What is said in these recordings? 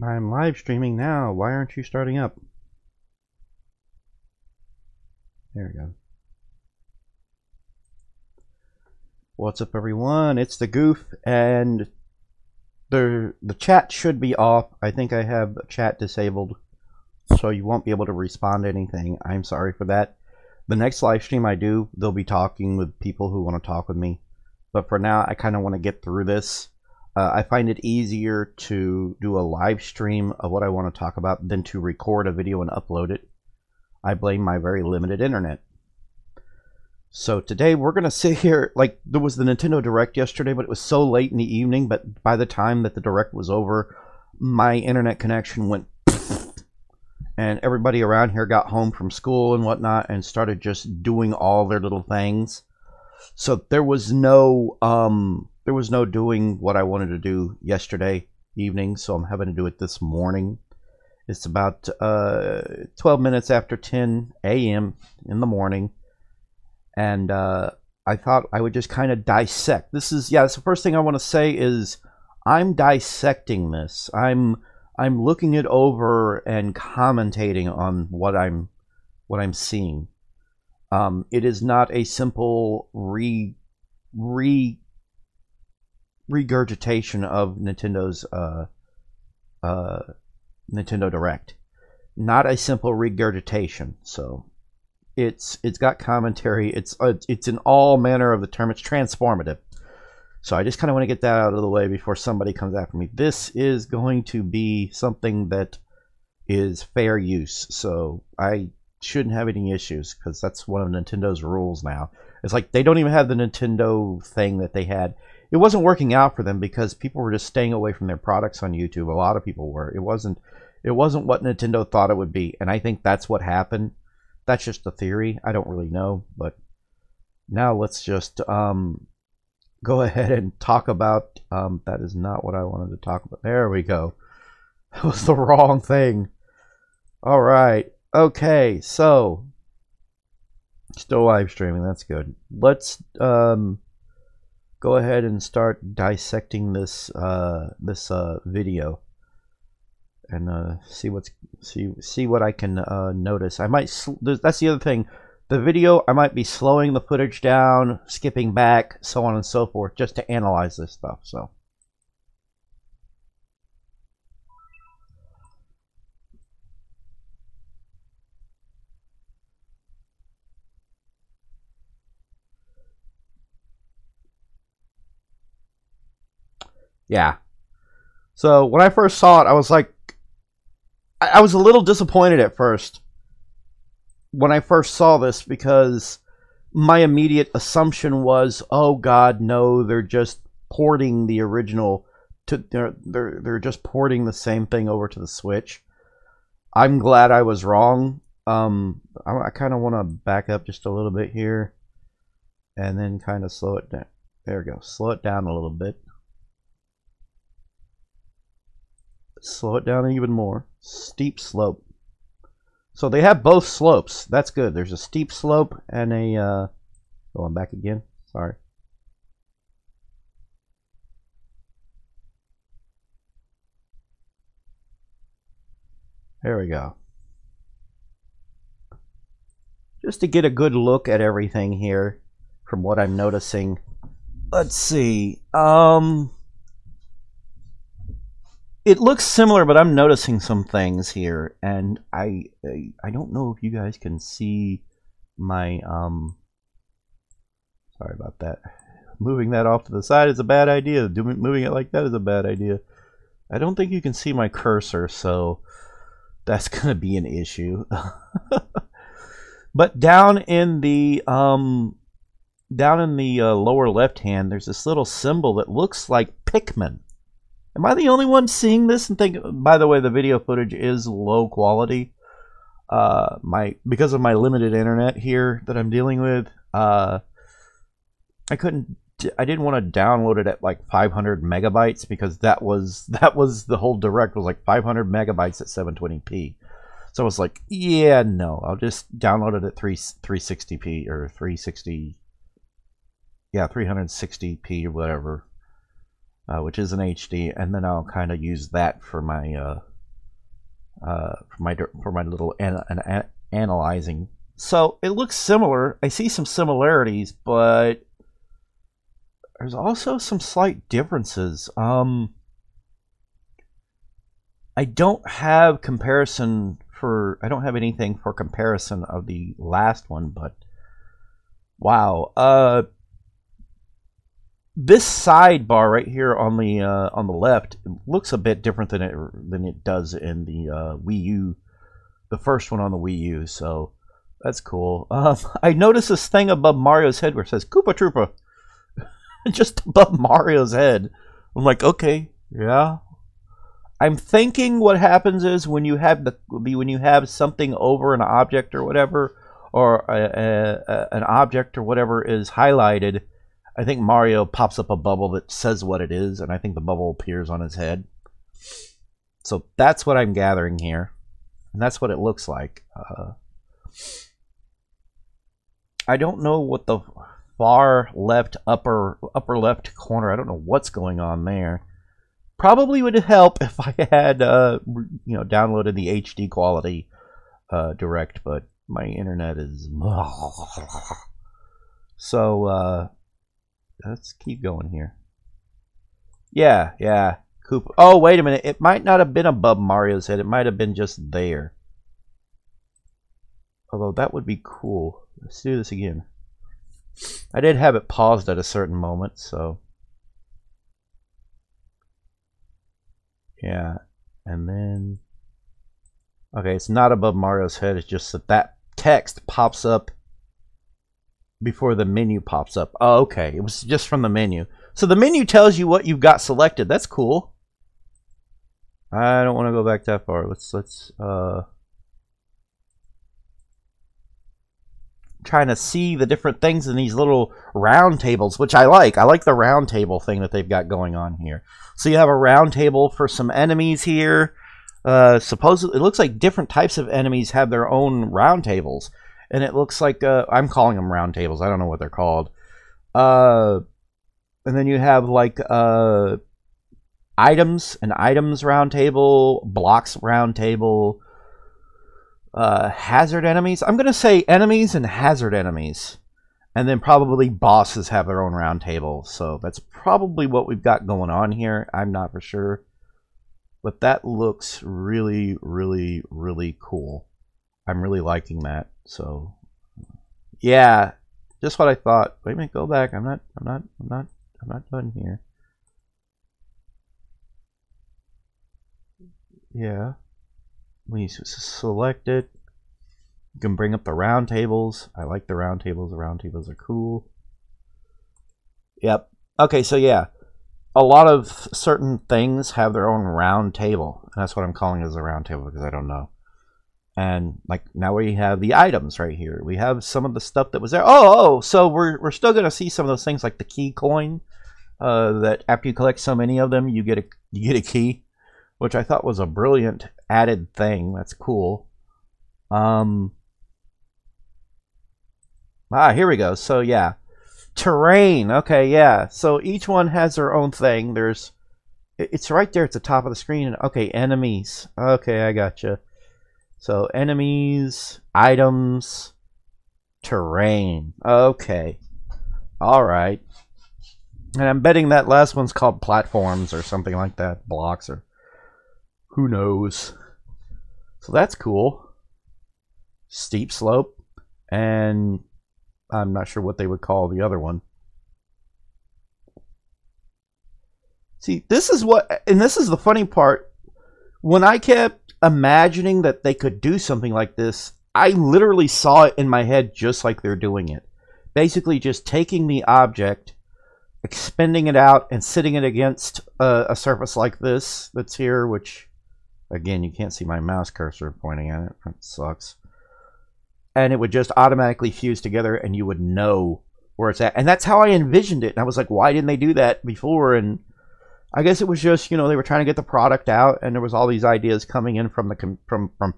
I'm live streaming now. Why aren't you starting up? There we go. What's up, everyone? It's the Goof, and the chat should be off. I think I have chat disabled, so you won't be able to respond to anything. I'm sorry for that. The next live stream I do, they'll be talking with people who want to talk with me. But for now, I kind of want to get through this. I find it easier to do a live stream of what I want to talk about than to record a video and upload it. I blame my very limited internet. So today we're going to sit here, like there was the Nintendo Direct yesterday, but it was so late in the evening, but by the time that the Direct was over, my internet connection went and everybody around here got home from school and whatnot and started just doing all their little things. So there was no doing what I wanted to do yesterday evening, so I'm having to do it this morning. It's about 12 minutes after 10 a.m. in the morning, and I thought I would just kind of dissect. That's the first thing I want to say is I'm dissecting this. I'm looking it over and commentating on what I'm seeing. It is not a simple regurgitation of Nintendo's Nintendo Direct. Not a simple regurgitation. So it's got commentary. It's in all manner of the term. It's transformative. So I just kind of want to get that out of the way before somebody comes after me. This is going to be something that is fair use. So I shouldn't have any issues because that's one of Nintendo's rules now. It's like they don't even have the Nintendo thing that they had. It wasn't working out for them because people were just staying away from their products on YouTube. A lot of people were. It wasn't what Nintendo thought it would be, and I think that's what happened. That's just a theory. I don't really know, but now let's just go ahead and talk about. That is not what I wanted to talk about. There we go. That was the wrong thing. All right. Okay, so still live streaming. That's good. Let's go ahead and start dissecting this video and see what I can notice. I might that's the other thing. The video, I might be slowing the footage down, skipping back, so on and so forth, just to analyze this stuff. So. Yeah. So when I first saw it, I was like, I was a little disappointed at first when I first saw this because my immediate assumption was, oh God, no, they're just porting the original to they're just porting the same thing over to the Switch. I'm glad I was wrong. I kind of want to back up just a little bit here and then kind of slow it down. There we go. Slow it down a little bit. Slow it down even more. Steep slope. So they have both slopes. That's good. There's a steep slope and a going back again. Sorry. There we go. Just to get a good look at everything here from what I'm noticing. Let's see. It looks similar, but I'm noticing some things here, and I don't know if you guys can see my sorry about that. Moving that off to the side is a bad idea. Moving it like that is a bad idea. I don't think you can see my cursor, so that's gonna be an issue. But down in the lower left hand, there's this little symbol that looks like Pikmin. Am I the only one seeing this and think? By the way, the video footage is low quality. Because of my limited internet here that I'm dealing with, I didn't want to download it at like 500 megabytes because that was the whole Direct was like 500 megabytes at 720p. So I was like, yeah, no, I'll just download it at 360p or 360, yeah, 360p or whatever. Which is an HD, and then I'll kind of use that for my for my little analyzing. So it looks similar. I see some similarities, but there's also some slight differences. I don't have I don't have anything for comparison of the last one, but wow. This sidebar right here on the left looks a bit different than it does in the Wii U, the first one on the Wii U. So that's cool. I noticed this thing above Mario's head where it says Koopa Troopa, just above Mario's head. I'm like, okay, yeah. I'm thinking what happens is when you have something over an object or whatever, or an object or whatever is highlighted, I think Mario pops up a bubble that says what it is, and I think the bubble appears on his head. So that's what I'm gathering here, and that's what it looks like. I don't know what the far left upper left corner. I don't know what's going on there. Probably would help if I had downloaded the HD quality direct, but my internet is so. Let's keep going here. Yeah. Koopa. Oh, wait a minute. It might not have been above Mario's head. It might have been just there. Although that would be cool. Let's do this again. I did have it paused at a certain moment, so. Yeah. And then. Okay, it's not above Mario's head. It's just that text pops up before the menu pops up. Oh, okay. It was just from the menu. So the menu tells you what you've got selected. That's cool. I don't want to go back that far. Let's trying to see the different things in these little round tables, which I like. I like the round table thing that they've got going on here. So you have a round table for some enemies here. Supposedly, it looks like different types of enemies have their own round tables. And it looks like, I'm calling them round tables. I don't know what they're called. And then you have like items, an items round table, blocks round table, hazard enemies. I'm going to say enemies and hazard enemies. And then probably bosses have their own round table. So that's probably what we've got going on here. I'm not for sure. But that looks really, really, really cool. I'm really liking that. So, yeah, just what I thought. Wait a minute, go back. I'm not done here. Yeah, when you select it, you can bring up the round tables. I like the round tables. The round tables are cool. Yep. Okay, so yeah, a lot of certain things have their own round table. That's what I'm calling as a round table because I don't know. And like now we have the items right here. We have some of the stuff that was there. Oh, so we're still gonna see some of those things like the key coin. That after you collect so many of them, you get a key, which I thought was a brilliant added thing. That's cool. Here we go. So yeah, terrain. Okay, yeah. So each one has their own thing. It's right there at the top of the screen. Okay, enemies. Okay, I gotcha. So enemies, items, terrain. Okay. All right. And I'm betting that last one's called platforms or something like that. Blocks or who knows. So that's cool. Steep slope. And I'm not sure what they would call the other one. See, this is the funny part. When I kept imagining that they could do something like this, I literally saw it in my head just like they're doing it. Basically just taking the object, expending it out, and sitting it against a surface like this that's here, which, again, you can't see my mouse cursor pointing at it. That sucks. And it would just automatically fuse together, and you would know where it's at. And that's how I envisioned it. And I was like, why didn't they do that before? And I guess it was just, they were trying to get the product out, and there was all these ideas coming in from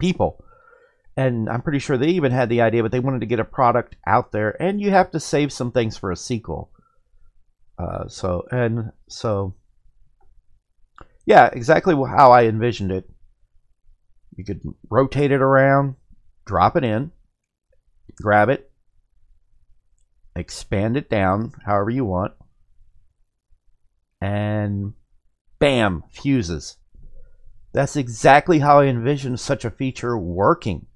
people. And I'm pretty sure they even had the idea, but they wanted to get a product out there, and you have to save some things for a sequel. So, yeah, exactly how I envisioned it. You could rotate it around, drop it in, grab it, expand it down however you want, and bam, fuses. That's exactly how I envisioned such a feature working.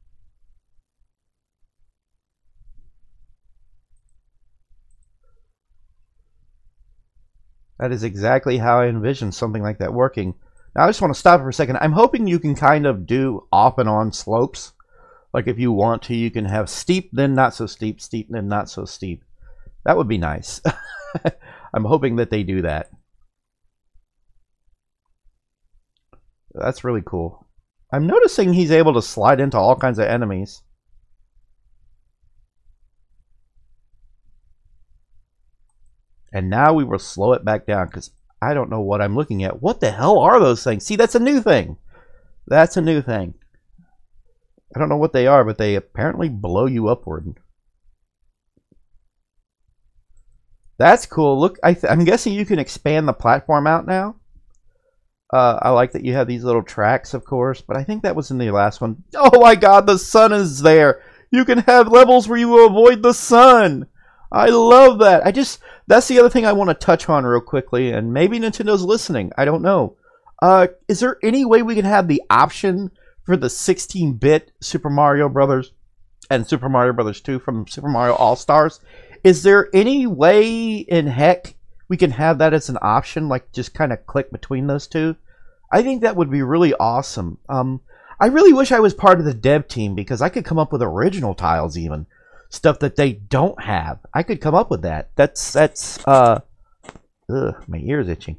That is exactly how I envisioned something like that working. Now, I just want to stop for a second. I'm hoping you can kind of do off and on slopes. Like if you want to, you can have steep, then not so steep, steep, then not so steep. That would be nice. I'm hoping that they do that. That's really cool. I'm noticing he's able to slide into all kinds of enemies. And now we will slow it back down because I don't know what I'm looking at. What the hell are those things? See, that's a new thing. That's a new thing. I don't know what they are, but they apparently blow you upward. That's cool. Look, I'm guessing you can expand the platform out now. I like that you have these little tracks, of course, but I think that was in the last one. Oh my god, the sun is there. You can have levels where you avoid the sun. I love that. That's the other thing I want to touch on real quickly, and maybe Nintendo's listening. I don't know. Is there any way we can have the option for the 16-bit Super Mario Brothers and Super Mario Brothers 2 from Super Mario All-Stars? Is there any way in heck we can have that as an option, like just kind of click between those two? I think that would be really awesome. I really wish I was part of the dev team because I could come up with original tiles even. Stuff that they don't have. I could come up with that. Ugh, my ear's itching.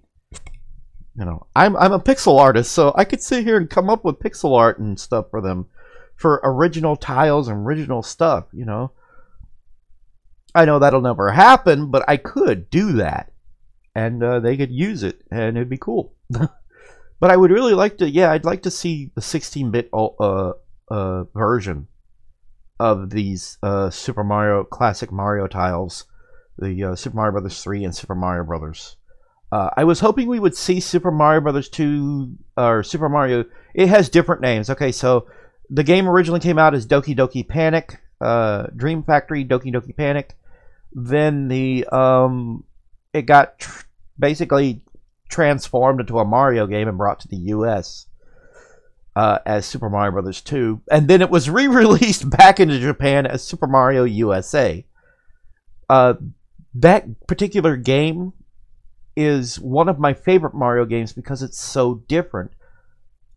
You know, I'm a pixel artist, so I could sit here and come up with pixel art and stuff for them. For original tiles and original stuff, you know. I know that'll never happen, but I could do that. And they could use it, and it'd be cool. But I would really like to, yeah, I'd like to see the 16-bit version of these Super Mario Classic Mario tiles, the Super Mario Brothers 3 and Super Mario Brothers. I was hoping we would see Super Mario Brothers 2 or Super Mario. It has different names. Okay, so the game originally came out as Doki Doki Panic, Dream Factory Doki Doki Panic. Then it got basically transformed into a Mario game and brought to the U.S. As Super Mario Brothers 2, and then it was re-released back into Japan as Super Mario USA. That particular game is one of my favorite Mario games because it's so different.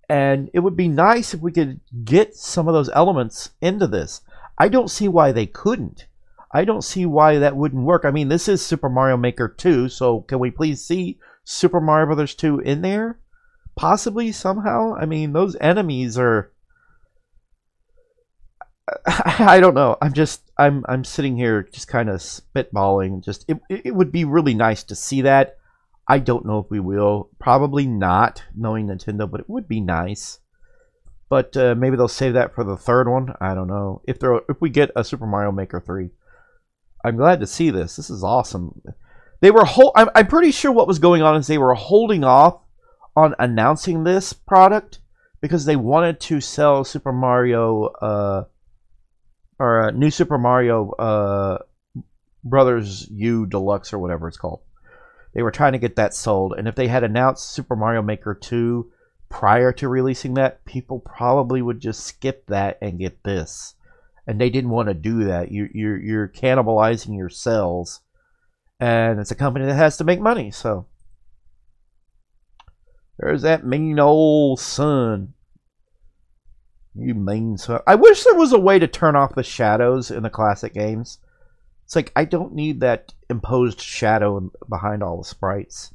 And it would be nice if we could get some of those elements into this. I don't see why they couldn't. I don't see why that wouldn't work. I mean, this is Super Mario Maker 2, so can we please see Super Mario Brothers 2 in there? Possibly, somehow. I mean, those enemies are... I don't know. I'm sitting here just kind of spitballing. Just it would be really nice to see that. I don't know if we will. Probably not, knowing Nintendo, but it would be nice. But maybe they'll save that for the third one. I don't know. If we get a Super Mario Maker 3. I'm glad to see this. This is awesome. They were I'm pretty sure what was going on is they were holding off on announcing this product because they wanted to sell Super Mario or New Super Mario Brothers U Deluxe or whatever it's called. They were trying to get that sold, and if they had announced Super Mario Maker 2 prior to releasing that, people probably would just skip that and get this. And they didn't want to do that. You're cannibalizing your sales, and it's a company that has to make money. So there's that mean old sun. You mean son. I wish there was a way to turn off the shadows in the classic games. It's like, I don't need that imposed shadow behind all the sprites.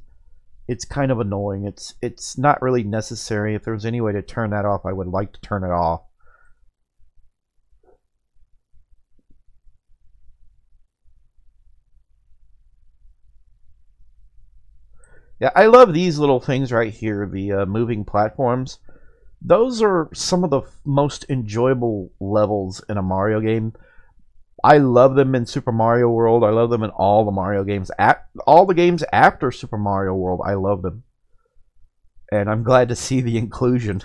It's kind of annoying. It's not really necessary. If there was any way to turn that off, I would like to turn it off. Yeah, I love these little things right here, the moving platforms. Those are some of the most enjoyable levels in a Mario game. I love them in Super Mario World. I love them in all the Mario games. All the games after Super Mario World, I love them. And I'm glad to see the inclusion.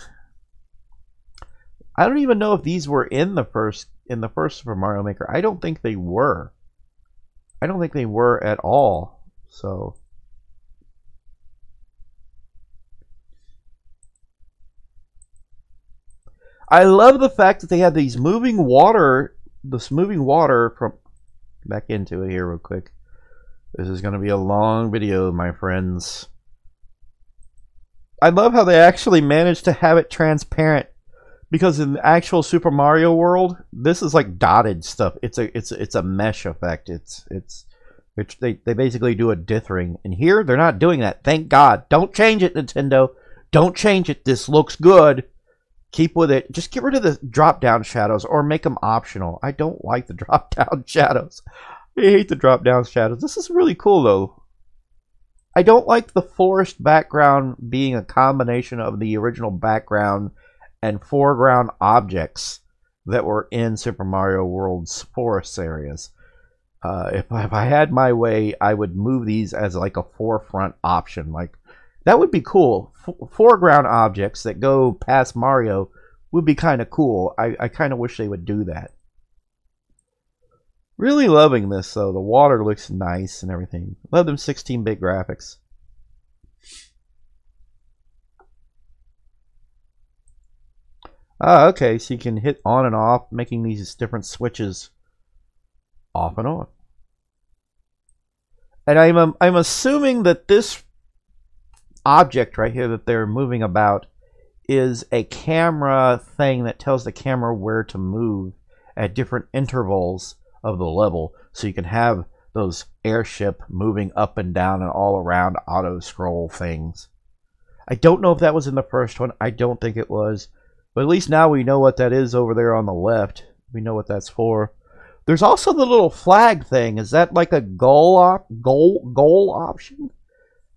I don't even know if these were in the first Super Mario Maker. I don't think they were. I don't think they were at all. So I love the fact that they have these moving water, from back into it here real quick. This is going to be a long video, my friends. I love how they actually managed to have it transparent, because in the actual Super Mario World, this is like dotted stuff. It's a mesh effect. They basically do a dithering, and here they're not doing that. Thank God. Don't change it, Nintendo. Don't change it. This looks good. Keep with it. Just get rid of the drop-down shadows or make them optional. I don't like the drop-down shadows. I hate the drop-down shadows. This is really cool, though. I don't like the forest background being a combination of the original background and foreground objects that were in Super Mario World's forest areas. If I had my way, I would move these as like a forefront option. Like, that would be cool. Foreground objects that go past Mario would be kind of cool. I kind of wish they would do that. Really loving this, though. The water looks nice and everything. Love them 16-bit graphics. Ah, okay, so you can hit on and off, making these different switches off and on. And I'm assuming that this object right here that they're moving about is a camera thing that tells the camera where to move at different intervals of the level, so you can have those airship moving up and down and all around auto scroll things. I don't know if that was in the first one. I don't think it was, but at least now we know what that is over there on the left. We know what that's for. There's also the little flag thing. Is that like a goal option?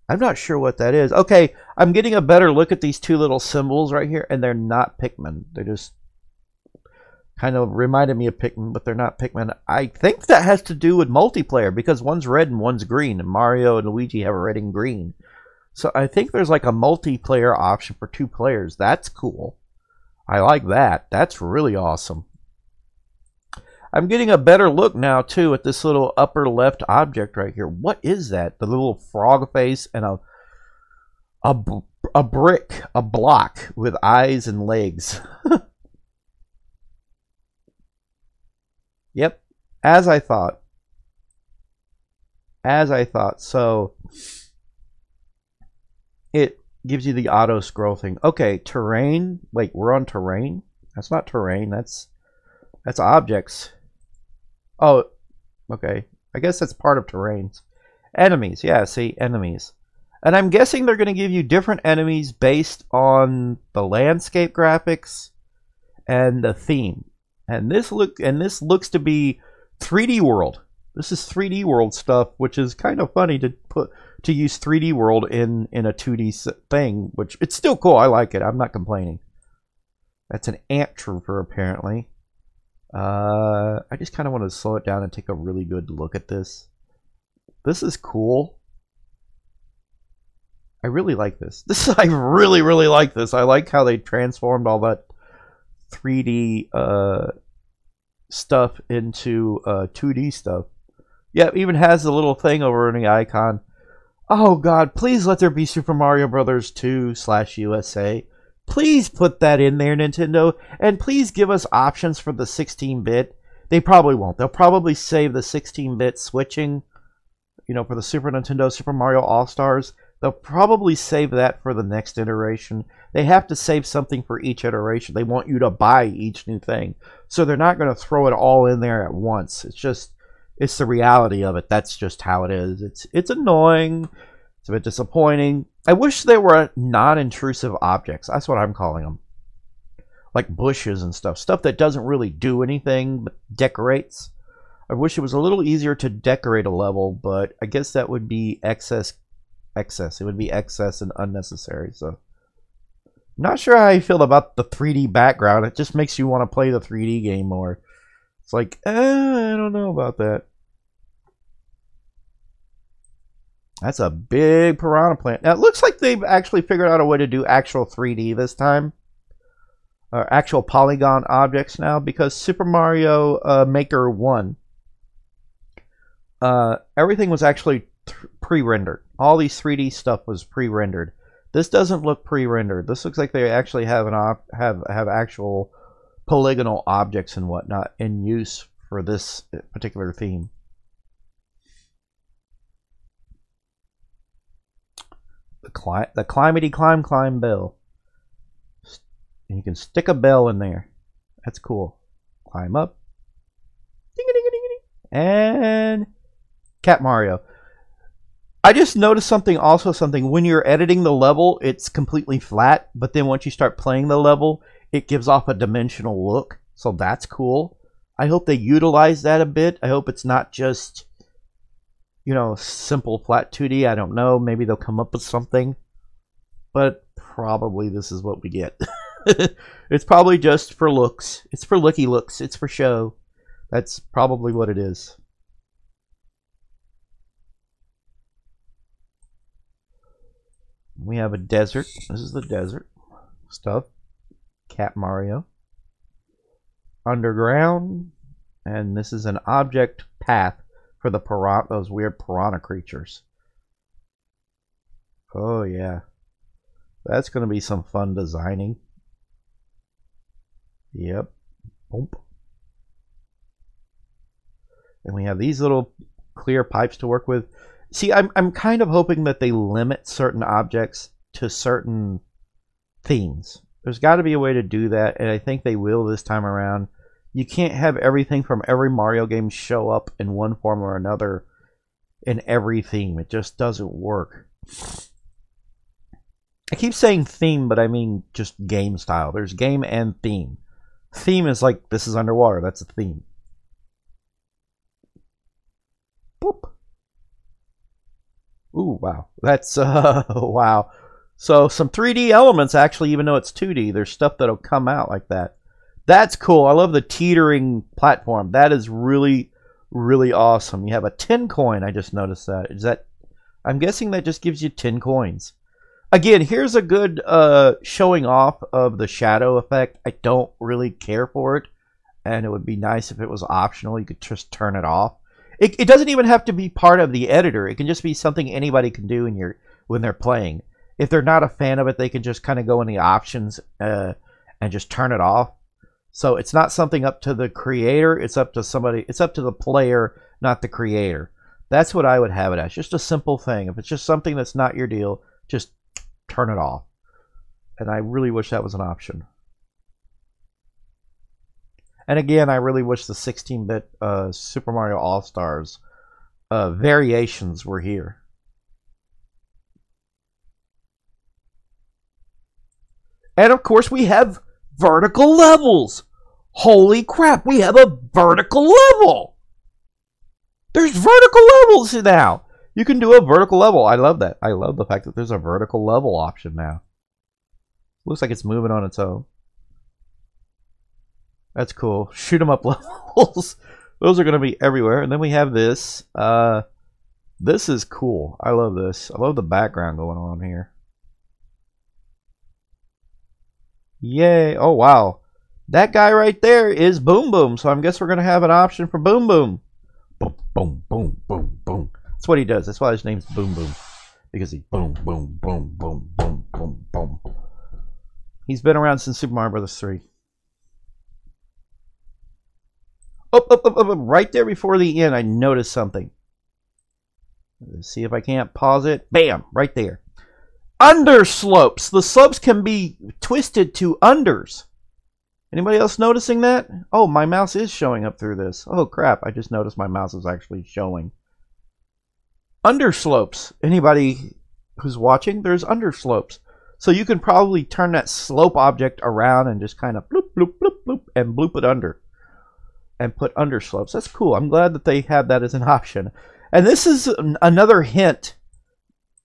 I'm not sure what that is. Okay, I'm getting a better look at these two little symbols right here, and they're not Pikmin. They're just kind of reminded me of Pikmin, but they're not Pikmin. I think that has to do with multiplayer, because one's red and one's green, and Mario and Luigi have a red and green. So I think there's like a multiplayer option for 2 players. That's cool. I like that. That's really awesome. I'm getting a better look now, too, at this little upper left object right here. What is that? The little frog face and a brick, a block with eyes and legs. Yep, as I thought. As I thought. So, it gives you the auto scroll thing. Okay, terrain. Wait, we're on terrain? That's not terrain. That's objects. Oh, okay. I guess that's part of terrains. Enemies. Yeah, see, enemies. And I'm guessing they're going to give you different enemies based on the landscape graphics and the theme. And this looks to be 3D World. This is 3D World stuff, which is kind of funny to use 3D World in a 2D thing, which it's still cool. I like it. I'm not complaining. That's an ant trooper, apparently. I just kind of want to slow it down and take a really good look at this. This is cool. I really like this. I really, really like this. I like how they transformed all that 3D stuff into 2D stuff. Yeah, it even has the little thing over in the icon. Oh God, please let there be Super Mario Brothers 2/USA. Please put that in there, Nintendo, and please give us options for the 16-bit. They probably won't. They'll probably save the 16-bit switching, you know, for the Super Nintendo Super Mario All-Stars. They'll probably save that for the next iteration. They have to save something for each iteration. They want you to buy each new thing. So they're not going to throw it all in there at once. It's the reality of it. That's just how it is. It's annoying. It's a bit disappointing. I wish there were non-intrusive objects. That's what I'm calling them. Like bushes and stuff. Stuff that doesn't really do anything, but decorates. I wish it was a little easier to decorate a level, but I guess that would be excess. It would be excess and unnecessary. So, not sure how you feel about the 3D background. It just makes you want to play the 3D game more. It's like, I don't know about that. That's a big piranha plant. Now, it looks like they've actually figured out a way to do actual 3D this time. actual polygon objects now, because Super Mario Maker 1, everything was actually pre-rendered. All these 3D stuff was pre-rendered. This doesn't look pre-rendered. This looks like they actually have have actual polygonal objects and whatnot in use for this particular theme. The climbity climb bell. And you can stick a bell in there. That's cool. Climb up. And Cat Mario. I just noticed something, when you're editing the level, it's completely flat, but then once you start playing the level, it gives off a dimensional look. So that's cool. I hope they utilize that a bit. I hope it's not just, you know, simple flat 2D. I don't know. Maybe they'll come up with something. But probably this is what we get. It's probably just for looks. It's for looky looks. It's for show. That's probably what it is. We have a desert. This is the desert stuff. Cat Mario. Underground. And this is an object path for the piranha, those weird piranha creatures. Oh yeah. That's going to be some fun designing. Yep. Boom. And we have these little clear pipes to work with. See, I'm kind of hoping that they limit certain objects to certain themes. There's got to be a way to do that, and I think they will this time around. You can't have everything from every Mario game show up in one form or another in every theme. It just doesn't work. I keep saying theme, but I mean just game style. There's game and theme. Theme is like, this is underwater. That's a theme. Boop. Ooh, wow. That's, wow. So, some 3D elements, actually, even though it's 2D. There's stuff that'll come out like that. That's cool. I love the teetering platform. That is really, really awesome. You have a 10 coin. I just noticed that. Is that... I'm guessing that just gives you 10 coins. Again, here's a good showing off of the shadow effect. I don't really care for it. And it would be nice if it was optional. You could just turn it off. It doesn't even have to be part of the editor. It can just be something anybody can do when they're playing. If they're not a fan of it, they can just kind of go in the options and just turn it off. So it's not something up to the creator. It's up to somebody. It's up to the player, not the creator. That's what I would have it as. Just a simple thing. If it's just something that's not your deal, just turn it off. And I really wish that was an option. And again, I really wish the 16-bit Super Mario All-Stars variations were here. And of course, we have vertical levels. Holy crap, we have a vertical level. There's vertical levels now. You can do a vertical level. I love that. I love the fact that there's a vertical level option now. Looks like it's moving on its own. That's cool. Shoot 'em up levels. Those are going to be everywhere. And then we have this. This is cool. I love this. I love the background going on here. Yay. Oh, wow. That guy right there is Boom Boom. So I guess we're going to have an option for Boom Boom. Boom, boom, boom, boom, boom. That's what he does. That's why his name's Boom Boom. Because he boom, boom, boom, boom, boom, boom, boom. He's been around since Super Mario Bros. 3. Up, right there before the end, I noticed something. Let's see if I can't pause it. Bam! Right there. Underslopes. The slopes can be twisted to unders. Anybody else noticing that? Oh, my mouse is showing up through this. Oh, crap. I just noticed my mouse is actually showing. Underslopes. Anybody who's watching, there's underslopes. So you can probably turn that slope object around and just kind of bloop, bloop, bloop, bloop, and bloop it under. And put underslopes. That's cool. I'm glad that they have that as an option. And this is another hint.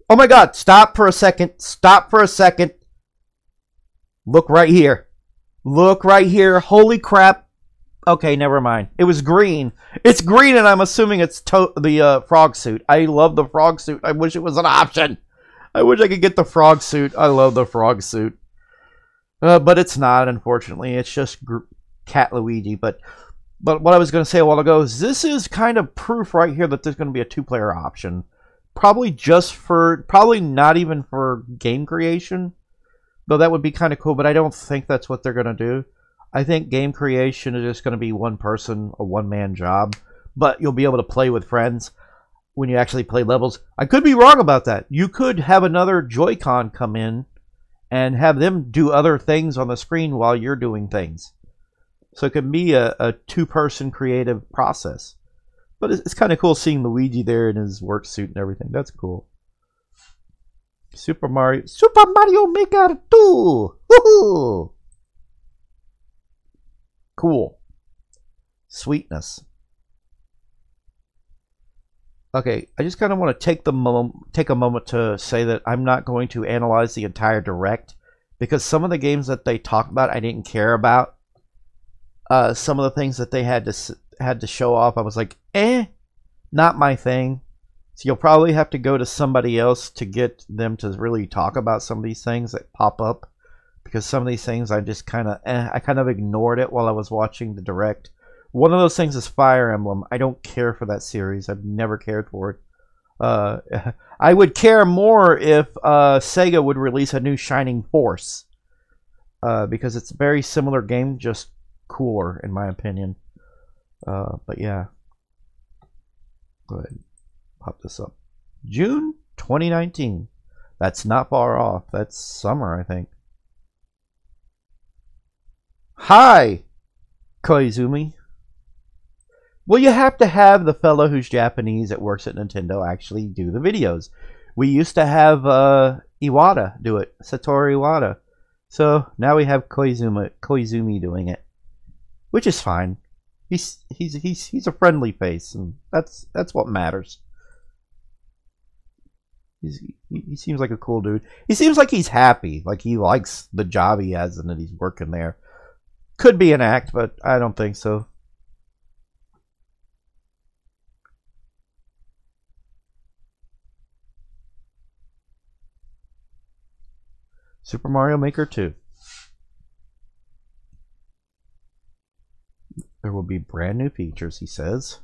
Oh my god, stop for a second. Stop for a second. Look right here. Look right here. Holy crap. Okay, never mind. It was green. It's green and I'm assuming it's the frog suit. I love the frog suit. I wish it was an option. I wish I could get the frog suit. I love the frog suit. But it's not, unfortunately. It's just Cat Luigi. But what I was going to say a while ago is this is kind of proof right here that there's going to be a two-player option. Probably not even for game creation. Though that would be kind of cool, but I don't think that's what they're going to do. I think game creation is just going to be one person, a one-man job. But you'll be able to play with friends when you actually play levels. I could be wrong about that. You could have another Joy-Con come in and have them do other things on the screen while you're doing things. So it can be a two-person creative process. But it's kind of cool seeing Luigi there in his work suit and everything. That's cool. Super Mario Maker 2! Woohoo! Cool. Sweetness. Okay, I just kind of want to take a moment to say that I'm not going to analyze the entire Direct because some of the games that they talked about I didn't care about. Some of the things that they had to show off, I was like, not my thing. So you'll probably have to go to somebody else to get them to really talk about some of these things that pop up, because some of these things I just kind of ignored it while I was watching the Direct. One of those things is Fire Emblem. I don't care for that series. I've never cared for it. I would care more if Sega would release a new Shining Force. Because it's a very similar game, just cooler, in my opinion. But yeah. Go ahead. Pop this up. June 2019. That's not far off. That's summer, I think. Hi, Koizumi. Well, you have to have the fellow who's Japanese that works at Nintendo actually do the videos. We used to have Iwata do it, Satoru Iwata. So now we have Koizumi doing it, which is fine. He's a friendly face, and that's what matters. He seems like a cool dude. He seems like he's happy, like he likes the job he has and that he's working there. Could be an act, but I don't think so. Super Mario Maker 2. There will be brand new features, he says.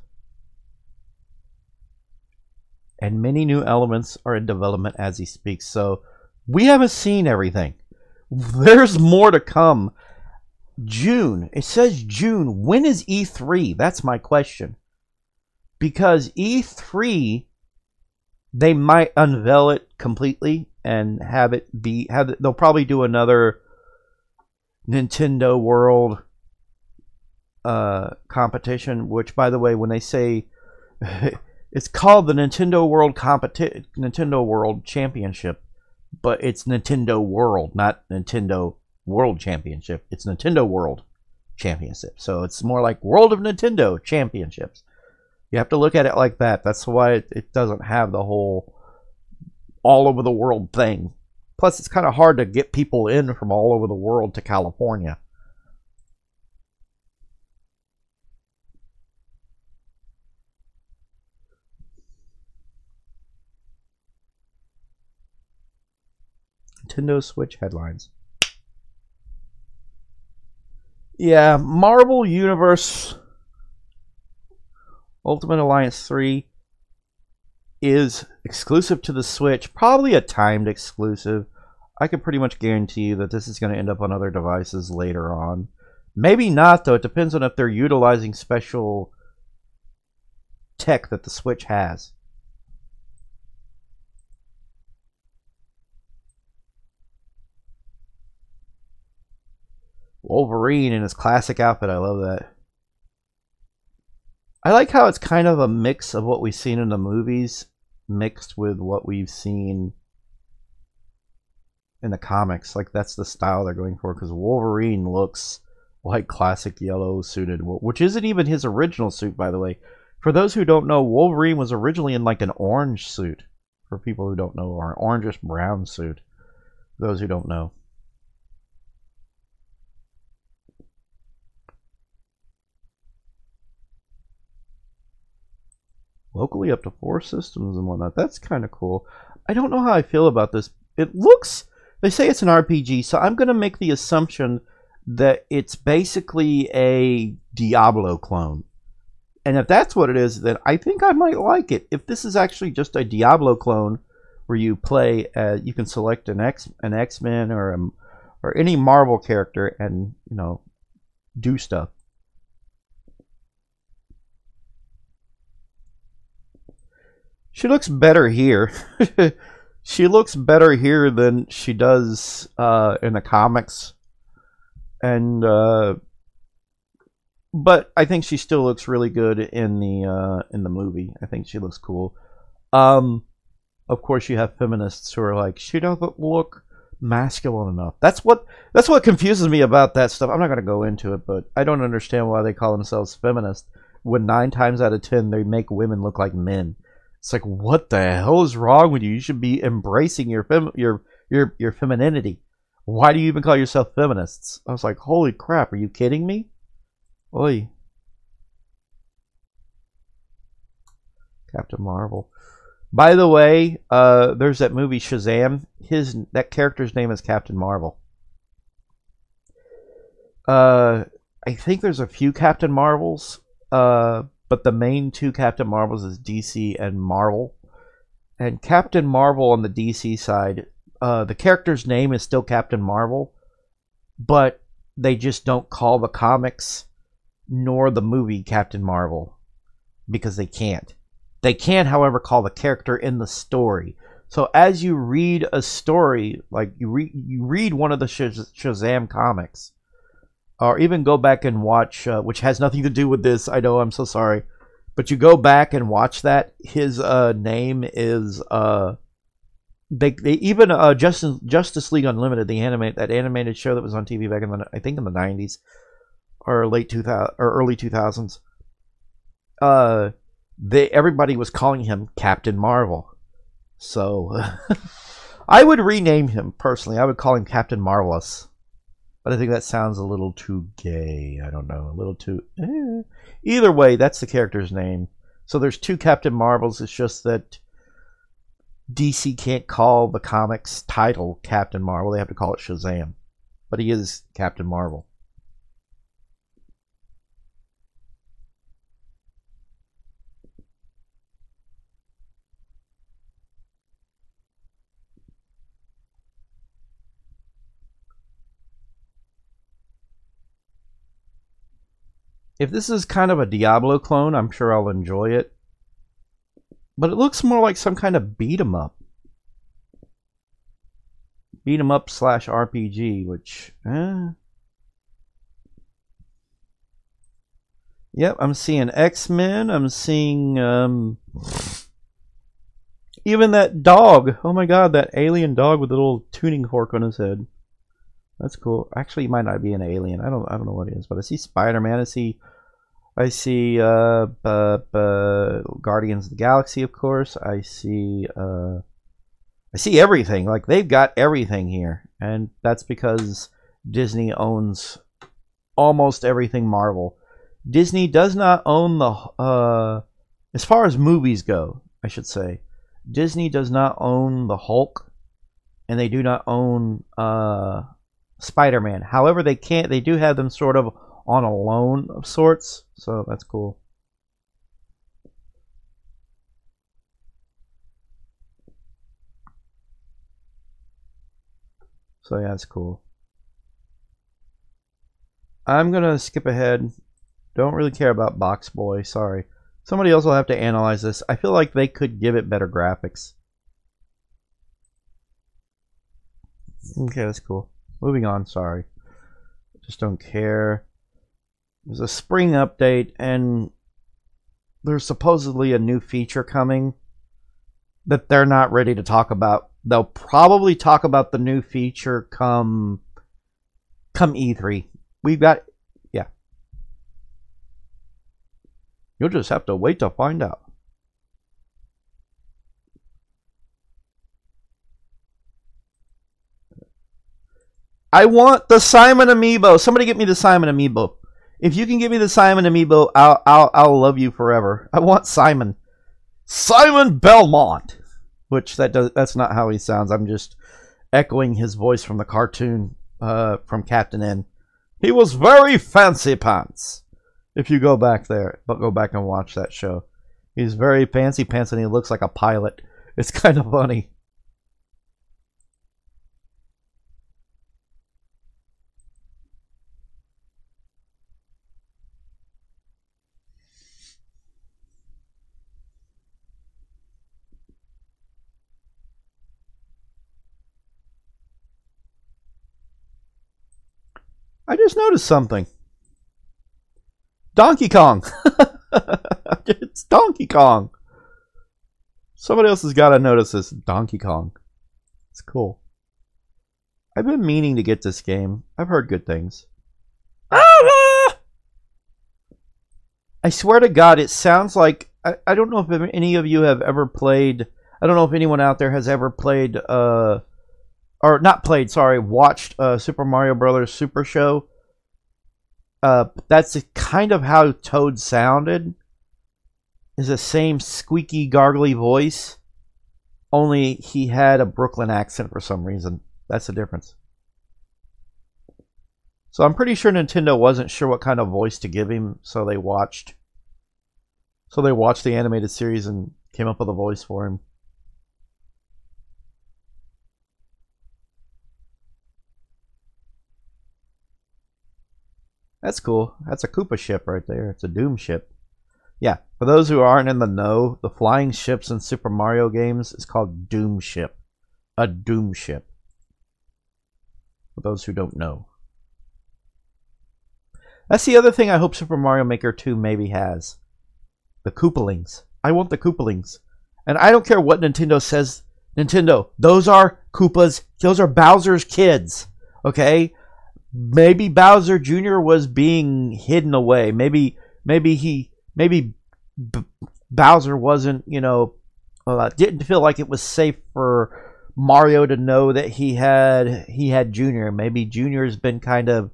And many new elements are in development as he speaks. So we haven't seen everything. There's more to come. June. It says June. When is E3? That's my question. Because E3, they might unveil it completely and have it be. They'll probably do another Nintendo World competition. Which, by the way, when they say it's called the Nintendo World Championship, but it's Nintendo World, not Nintendo World Championship. It's Nintendo World Championship. So it's more like World of Nintendo Championships. You have to look at it like that. That's why it doesn't have the whole all over the world thing. Plus, it's kind of hard to get people in from all over the world to California. Nintendo Switch headlines. Yeah, Marvel Universe Ultimate Alliance 3 is exclusive to the Switch. Probably a timed exclusive. I can pretty much guarantee you that this is going to end up on other devices later on. Maybe not, though. It depends on if they're utilizing special tech that the Switch has. Wolverine in his classic outfit. I love that. I like how it's kind of a mix of what we've seen in the movies mixed with what we've seen in the comics. Like, that's the style they're going for, because Wolverine looks like classic yellow suited, which isn't even his original suit, by the way. For those who don't know, Wolverine was originally in like an orange suit. For people who don't know, or an orangish brown suit. For those who don't know. Locally up to 4 systems and whatnot. That's kind of cool. I don't know how I feel about this. It looks They say it's an RPG, so I'm going to make the assumption that it's basically a Diablo clone. And if that's what it is, then I think I might like it. If this is actually just a Diablo clone where you play, you can select an X-Men or any Marvel character and, you know, do stuff. She looks better here. She looks better here than she does in the comics. And but I think she still looks really good in the movie. I think she looks cool. Of course, you have feminists who are like, she doesn't look masculine enough. That's what confuses me about that stuff. I'm not going to go into it, but I don't understand why they call themselves feminists when 9 times out of 10 they make women look like men. It's like, what the hell is wrong with you? You should be embracing your femininity. Why do you even call yourself feminists? I was like, holy crap, are you kidding me? Oi. Captain Marvel. By the way, there's that movie Shazam. That character's name is Captain Marvel. I think there's a few Captain Marvels, but the main 2 Captain Marvels is DC and Marvel. And Captain Marvel on the DC side, the character's name is still Captain Marvel, but they just don't call the comics nor the movie Captain Marvel because they can't. They can, however, call the character in the story. So as you read a story, like you read one of the Shazam comics, or even go back and watch, which has nothing to do with this, I know, I'm so sorry, but you go back and watch that, his name is, they even, Justice League Unlimited, that animated show that was on TV back in the, I think in the 90s, or late 2000, or early 2000s, everybody was calling him Captain Marvel. So, I would rename him, personally. I would call him Captain Marvelous. But I think that sounds a little too gay. I don't know. A little too... Either way, that's the character's name. So there's 2 Captain Marvels. It's just that DC can't call the comics title Captain Marvel. They have to call it Shazam. But he is Captain Marvel. If this is kind of a Diablo clone, I'm sure I'll enjoy it. But it looks more like some kind of beat 'em up. Beat 'em up / RPG, which... Yep, I'm seeing X-Men. I'm seeing... even that dog. Oh my god, that alien dog with a little tuning fork on his head. That's cool. Actually, he might not be an alien. I don't know what it is, but I see Spider-Man. I see Guardians of the Galaxy, of course. I see everything. Like, they've got everything here, and that's because Disney owns almost everything Marvel. Disney does not own the as far as movies go, I should say. Disney does not own the Hulk, and they do not own Spider-Man. However, they do have them sort of on a loan of sorts, so that's cool. So yeah, that's cool. I'm gonna skip ahead. Don't really care about Box Boy, sorry. Somebody else will have to analyze this. I feel like they could give it better graphics. Okay, that's cool. Moving on, sorry. Just don't care. There's a spring update, and there's supposedly a new feature coming that they're not ready to talk about. They'll probably talk about the new feature come E3. We've got... yeah. You'll just have to wait to find out. I want the Simon Amiibo. Somebody get me the Simon Amiibo. If you can give me the Simon Amiibo, I'll love you forever. I want Simon. Simon Belmont. Which that's not how he sounds. I'm just echoing his voice from the cartoon from Captain N. He was very fancy pants. If you go back there, but go back and watch that show. He's very fancy pants and he looks like a pilot. It's kind of funny. I just noticed something. Donkey Kong. It's Donkey Kong. Somebody else has got to notice this. Donkey Kong. It's cool. I've been meaning to get this game. I've heard good things. I swear to God, it sounds like... I don't know if any of you have ever played... I don't know if anyone out there has ever played... or not played, sorry, watched Super Mario Brothers Super Show. That's kind of how Toad sounded. Is the same squeaky, gargly voice. Only he had a Brooklyn accent for some reason. That's the difference. So I'm pretty sure Nintendo wasn't sure what kind of voice to give him, so they watched the animated series and came up with a voice for him. That's cool. That's a Koopa ship right there. It's a Doom ship. Yeah, for those who aren't in the know, the flying ships in Super Mario games is called Doom ship. A Doom ship. For those who don't know. That's the other thing I hope Super Mario Maker 2 maybe has. The Koopalings. I want the Koopalings. And I don't care what Nintendo says. Nintendo, those are Koopas. Those are Bowser's kids. Okay? Maybe Bowser Jr. was being hidden away. Maybe Bowser wasn't, you know, didn't feel like it was safe for Mario to know that he had Junior. Maybe Junior's been kind of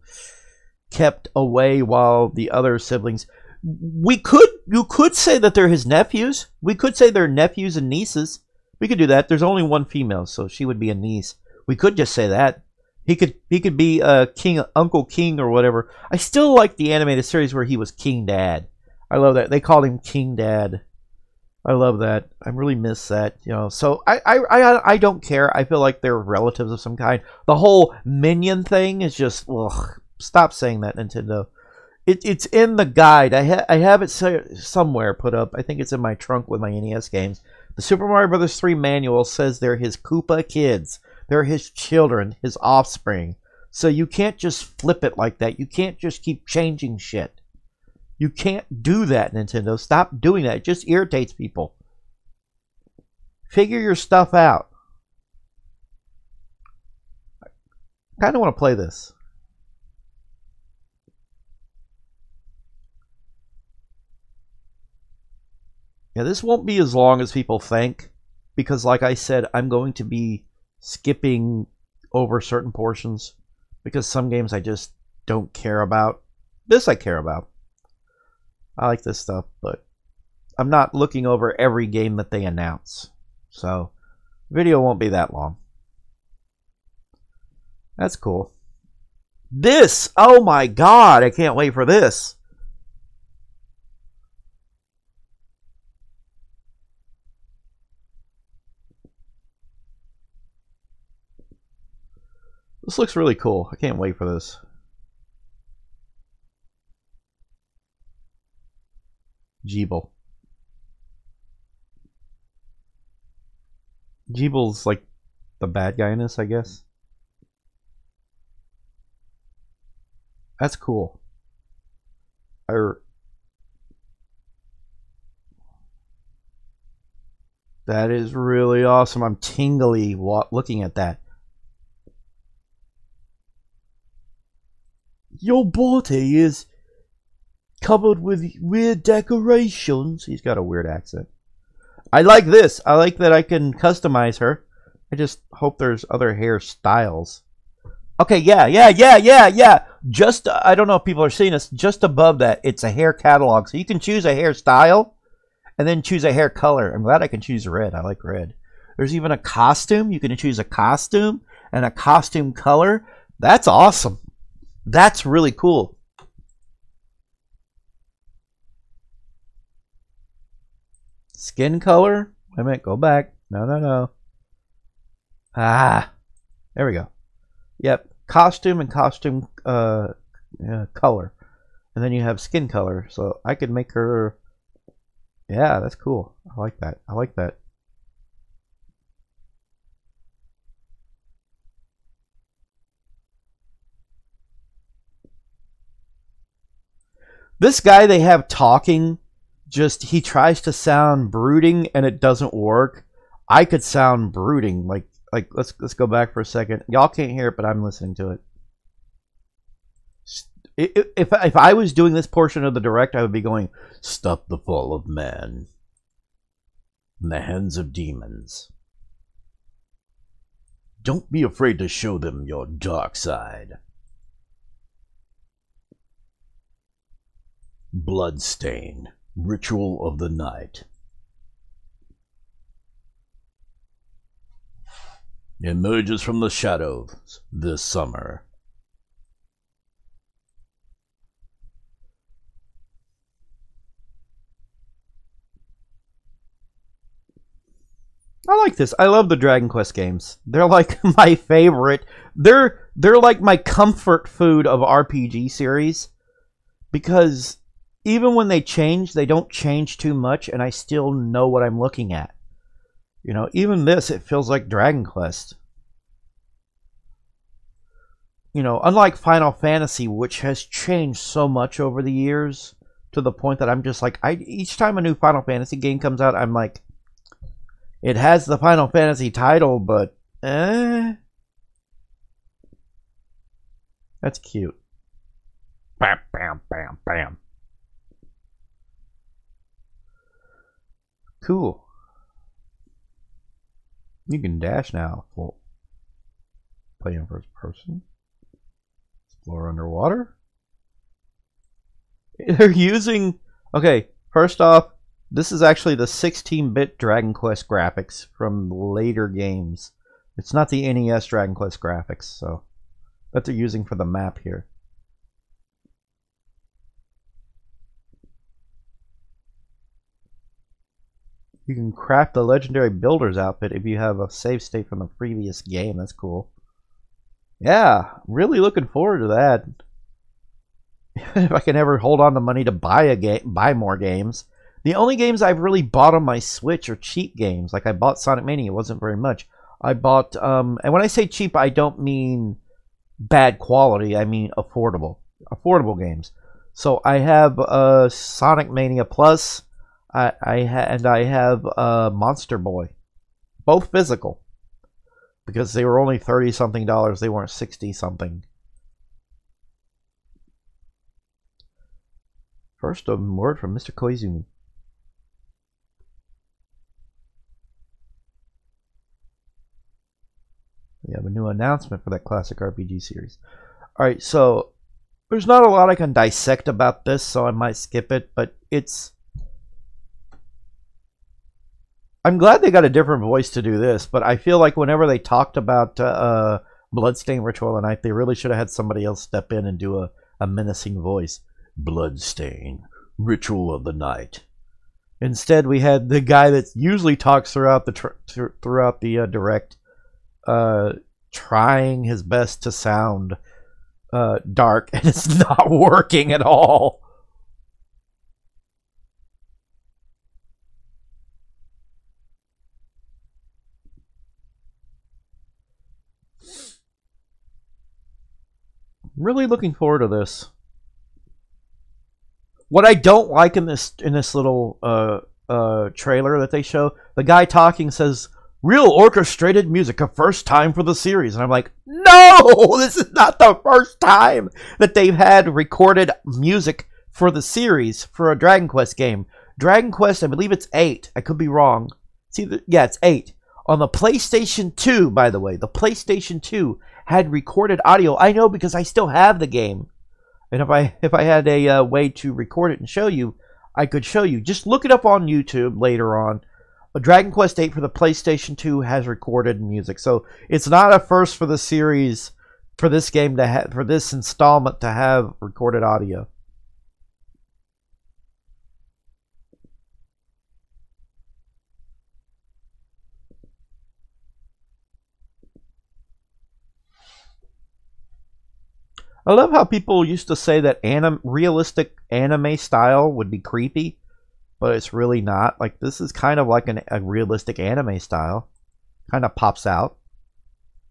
kept away while the other siblings. You could say that they're his nephews. We could say they're nephews and nieces. We could do that. There's only one female, so she would be a niece. We could just say that. He could be Uncle King or whatever. I still like the animated series where he was King Dad. I love that. They called him King Dad. I love that. I really miss that. You know, so I don't care. I feel like they're relatives of some kind. The whole minion thing is just, ugh. Stop saying that, Nintendo. It's in the guide. I have it somewhere put up. I think it's in my trunk with my NES games. The Super Mario Bros. 3 manual says they're his Koopa kids. They're his children, his offspring. So you can't just flip it like that. You can't just keep changing shit. You can't do that, Nintendo. Stop doing that. It just irritates people. Figure your stuff out. I kind of want to play this. Yeah, this won't be as long as people think. Because like I said, I'm going to be skipping over certain portions. Because some games I just don't care about. This I care about. I like this stuff, but I'm not looking over every game that they announce. So, the video won't be that long. That's cool. This! Oh my god, I can't wait for this. This looks really cool. I can't wait for this. Jeeble. Jeeble's like the bad guy in this, I guess. That's cool. That is really awesome. I'm tingly looking at that. Your body is covered with weird decorations. He's got a weird accent. I like this. I like that I can customize her. I just hope there's other hairstyles. Okay, yeah. Just, I don't know if people are seeing this. Just above that, it's a hair catalog. So you can choose a hairstyle and then choose a hair color. I'm glad I can choose red. I like red. There's even a costume. You can choose a costume. and a costume color. That's awesome. That's really cool. Skin color. Wait a minute. Go back. No. Ah, there we go. Yep. Costume and costume color. And then you have skin color. So I could make her... Yeah, that's cool. I like that. I like that. This guy they have talking, just he tries to sound brooding and it doesn't work. I could sound brooding. Like let's go back for a second. Y'all can't hear it, but I'm listening to it. If I was doing this portion of the direct, I would be going, "Stop the fall of man in the hands of demons. Don't be afraid to show them your dark side. Bloodstain, ritual of the night. Emerges from the shadows this summer." I like this. I love the Dragon Quest games. They're like my favorite. They're like my comfort food of RPG series, because even when they change, they don't change too much, and I still know what I'm looking at. You know, even this, it feels like Dragon Quest. You know, unlike Final Fantasy, which has changed so much over the years, to the point that I'm just like, each time a new Final Fantasy game comes out, I'm like, it has the Final Fantasy title, but That's cute. Bam, bam, bam, bam. Cool. You can dash now. Well, play in first person. Explore underwater. They're using... Okay, first off, this is actually the 16-bit Dragon Quest graphics from later games. It's not the NES Dragon Quest graphics, so that they're using for the map here. You can craft the legendary builder's outfit if you have a save state from the previous game. That's cool. Yeah, really looking forward to that. If I can ever hold on to money to buy more games. The only games I've really bought on my Switch are cheap games. Like I bought Sonic Mania, it wasn't very much. I bought, and when I say cheap, I don't mean bad quality. I mean affordable games. So I have Sonic Mania Plus. I have Monster Boy, both physical, because they were only $30-something. They weren't $60-something. First, a word from Mr. Koizumi. We have a new announcement for that classic RPG series. All right, so there's not a lot I can dissect about this, so I might skip it, but it's... I'm glad they got a different voice to do this, but I feel like whenever they talked about Bloodstain Ritual of the Night, they really should have had somebody else step in and do a menacing voice. Bloodstain Ritual of the Night. Instead, we had the guy that usually talks throughout the direct, trying his best to sound dark, and it's not working at all. Really looking forward to this. What I don't like in this little trailer that they show, the guy talking says, "Real orchestrated music, a first time for the series." And I'm like, no, this is not the first time that they've had recorded music for the series for a Dragon Quest game. Dragon Quest, I believe it's 8. I could be wrong. Yeah, it's 8. On the PlayStation 2, by the way, the PlayStation 2 had recorded audio. I know because I still have the game. And if I had a way to record it and show you, I could show you. Just look it up on YouTube later on. Dragon Quest VIII for the PlayStation 2 has recorded music. So it's not a first for the series, for this game to have, for this installment to have recorded audio. I love how people used to say that realistic anime style would be creepy, but it's really not. Like, this is kind of like a realistic anime style. Kind of pops out.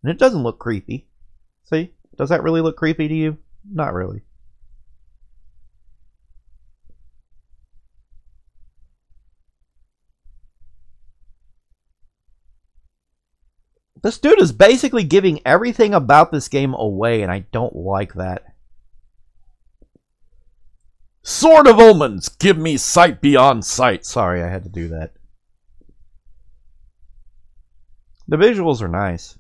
And it doesn't look creepy. See? Does that really look creepy to you? Not really. This dude is basically giving everything about this game away, and I don't like that. Sword of Omens, give me sight beyond sight. Sorry, I had to do that. The visuals are nice.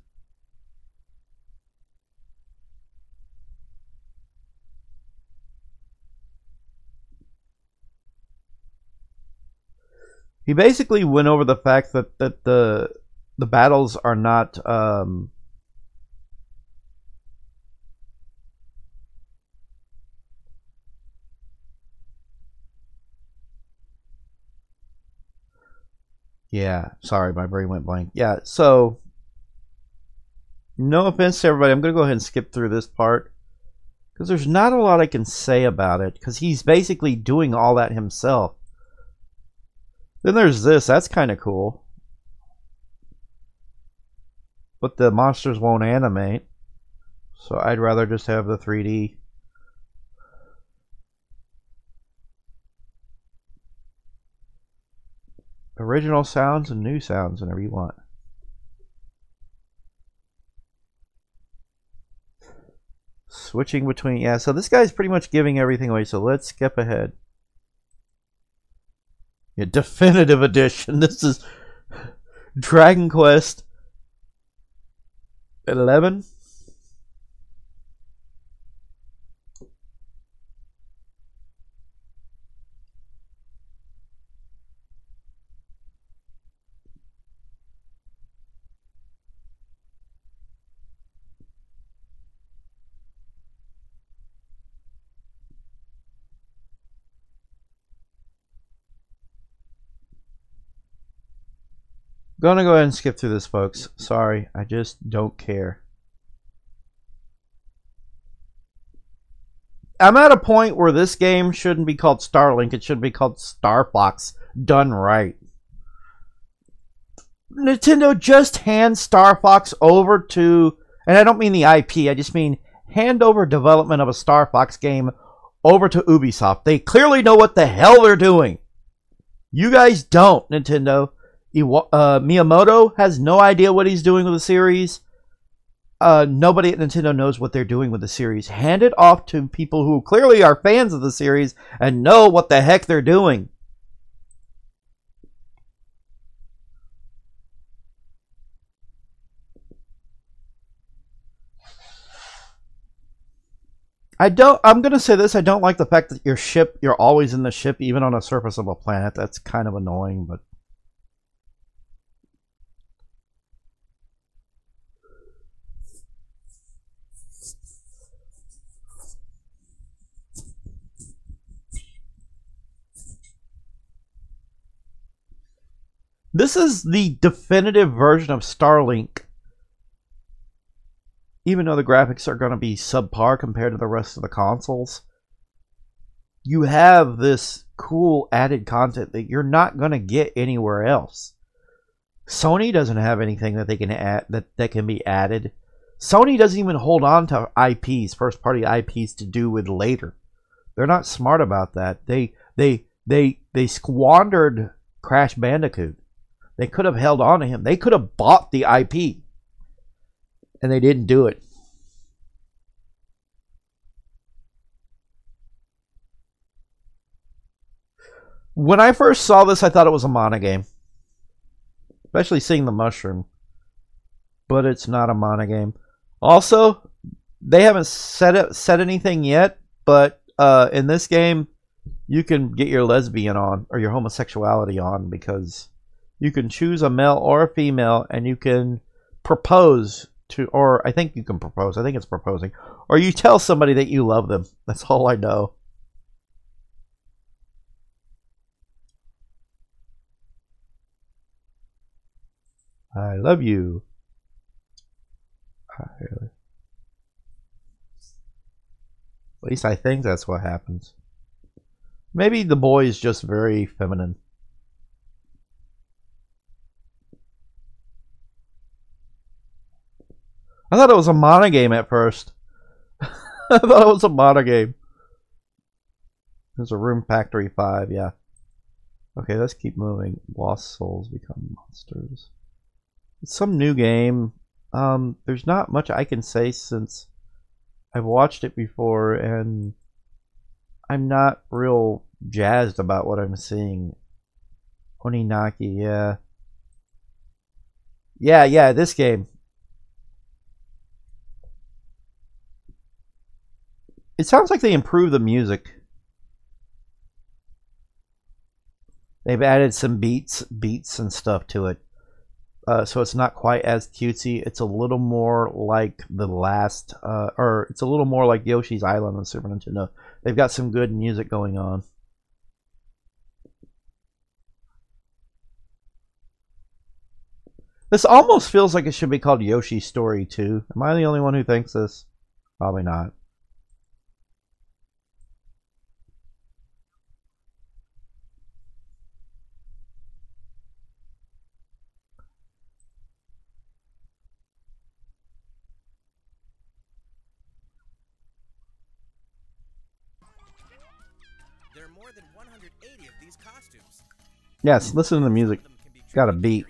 He basically went over the fact that the battles are not yeah, sorry, my brain went blank. Yeah, so no offense to everybody, I'm going to go ahead and skip through this part because there's not a lot I can say about it because he's basically doing all that himself. Then there's this, that's kind of cool. But the monsters won't animate, so I'd rather just have the 3D. Original sounds and new sounds, whenever you want. Switching between, yeah, so this guy's pretty much giving everything away, so let's skip ahead. Yeah, definitive edition. This is Dragon Quest 11. Gonna go ahead and skip through this, folks. Sorry, I just don't care. I'm at a point where this game shouldn't be called Starlink. It should be called Star Fox, done right. Nintendo just hand Star Fox over to, and I don't mean the IP, I just mean hand over development of a Star Fox game over to Ubisoft. They clearly know what the hell they're doing. You guys don't, Nintendo. Miyamoto has no idea what he's doing with the series. Nobody at Nintendo knows what they're doing with the series. Hand it off to people who clearly are fans of the series and know what the heck they're doing. I'm going to say this. I don't like the fact that you're always in the ship, even on a surface of a planet. That's kind of annoying, but this is the definitive version of Starlink. Even though the graphics are going to be subpar compared to the rest of the consoles, you have this cool added content that you're not going to get anywhere else. Sony doesn't have anything that they can add that can be added. Sony doesn't even hold on to IPs, first-party IPs, to do with later. They're not smart about that. They squandered Crash Bandicoot. They could have held on to him. They could have bought the IP. And they didn't do it. When I first saw this, I thought it was a Mana game. Especially seeing the mushroom. But it's not a Mana game. Also, they haven't said anything yet, but in this game, you can get your lesbian on, or your homosexuality on, because You can choose a male or a female, and you can propose to, or I think you can propose. I think it's proposing. Or you tell somebody that you love them. That's all I know. I love you. At least I think that's what happens. Maybe the boy is just very feminine. I thought it was a monogame at first. I thought it was a monogame. There's a Room Factory 5, yeah. Okay, let's keep moving. Lost souls become monsters. It's some new game. There's not much I can say since I've watched it before, and I'm not real jazzed about what I'm seeing. Oninaki, yeah. Yeah, this game. It sounds like they improved the music. They've added some beats and stuff to it. So it's not quite as cutesy. It's a little more like the last, or it's a little more like Yoshi's Island on Super Nintendo. They've got some good music going on. This almost feels like it should be called Yoshi's Story 2. Am I the only one who thinks this? Probably not. There are more than 180 of these costumes. Yes, listen to the music. Got a beat.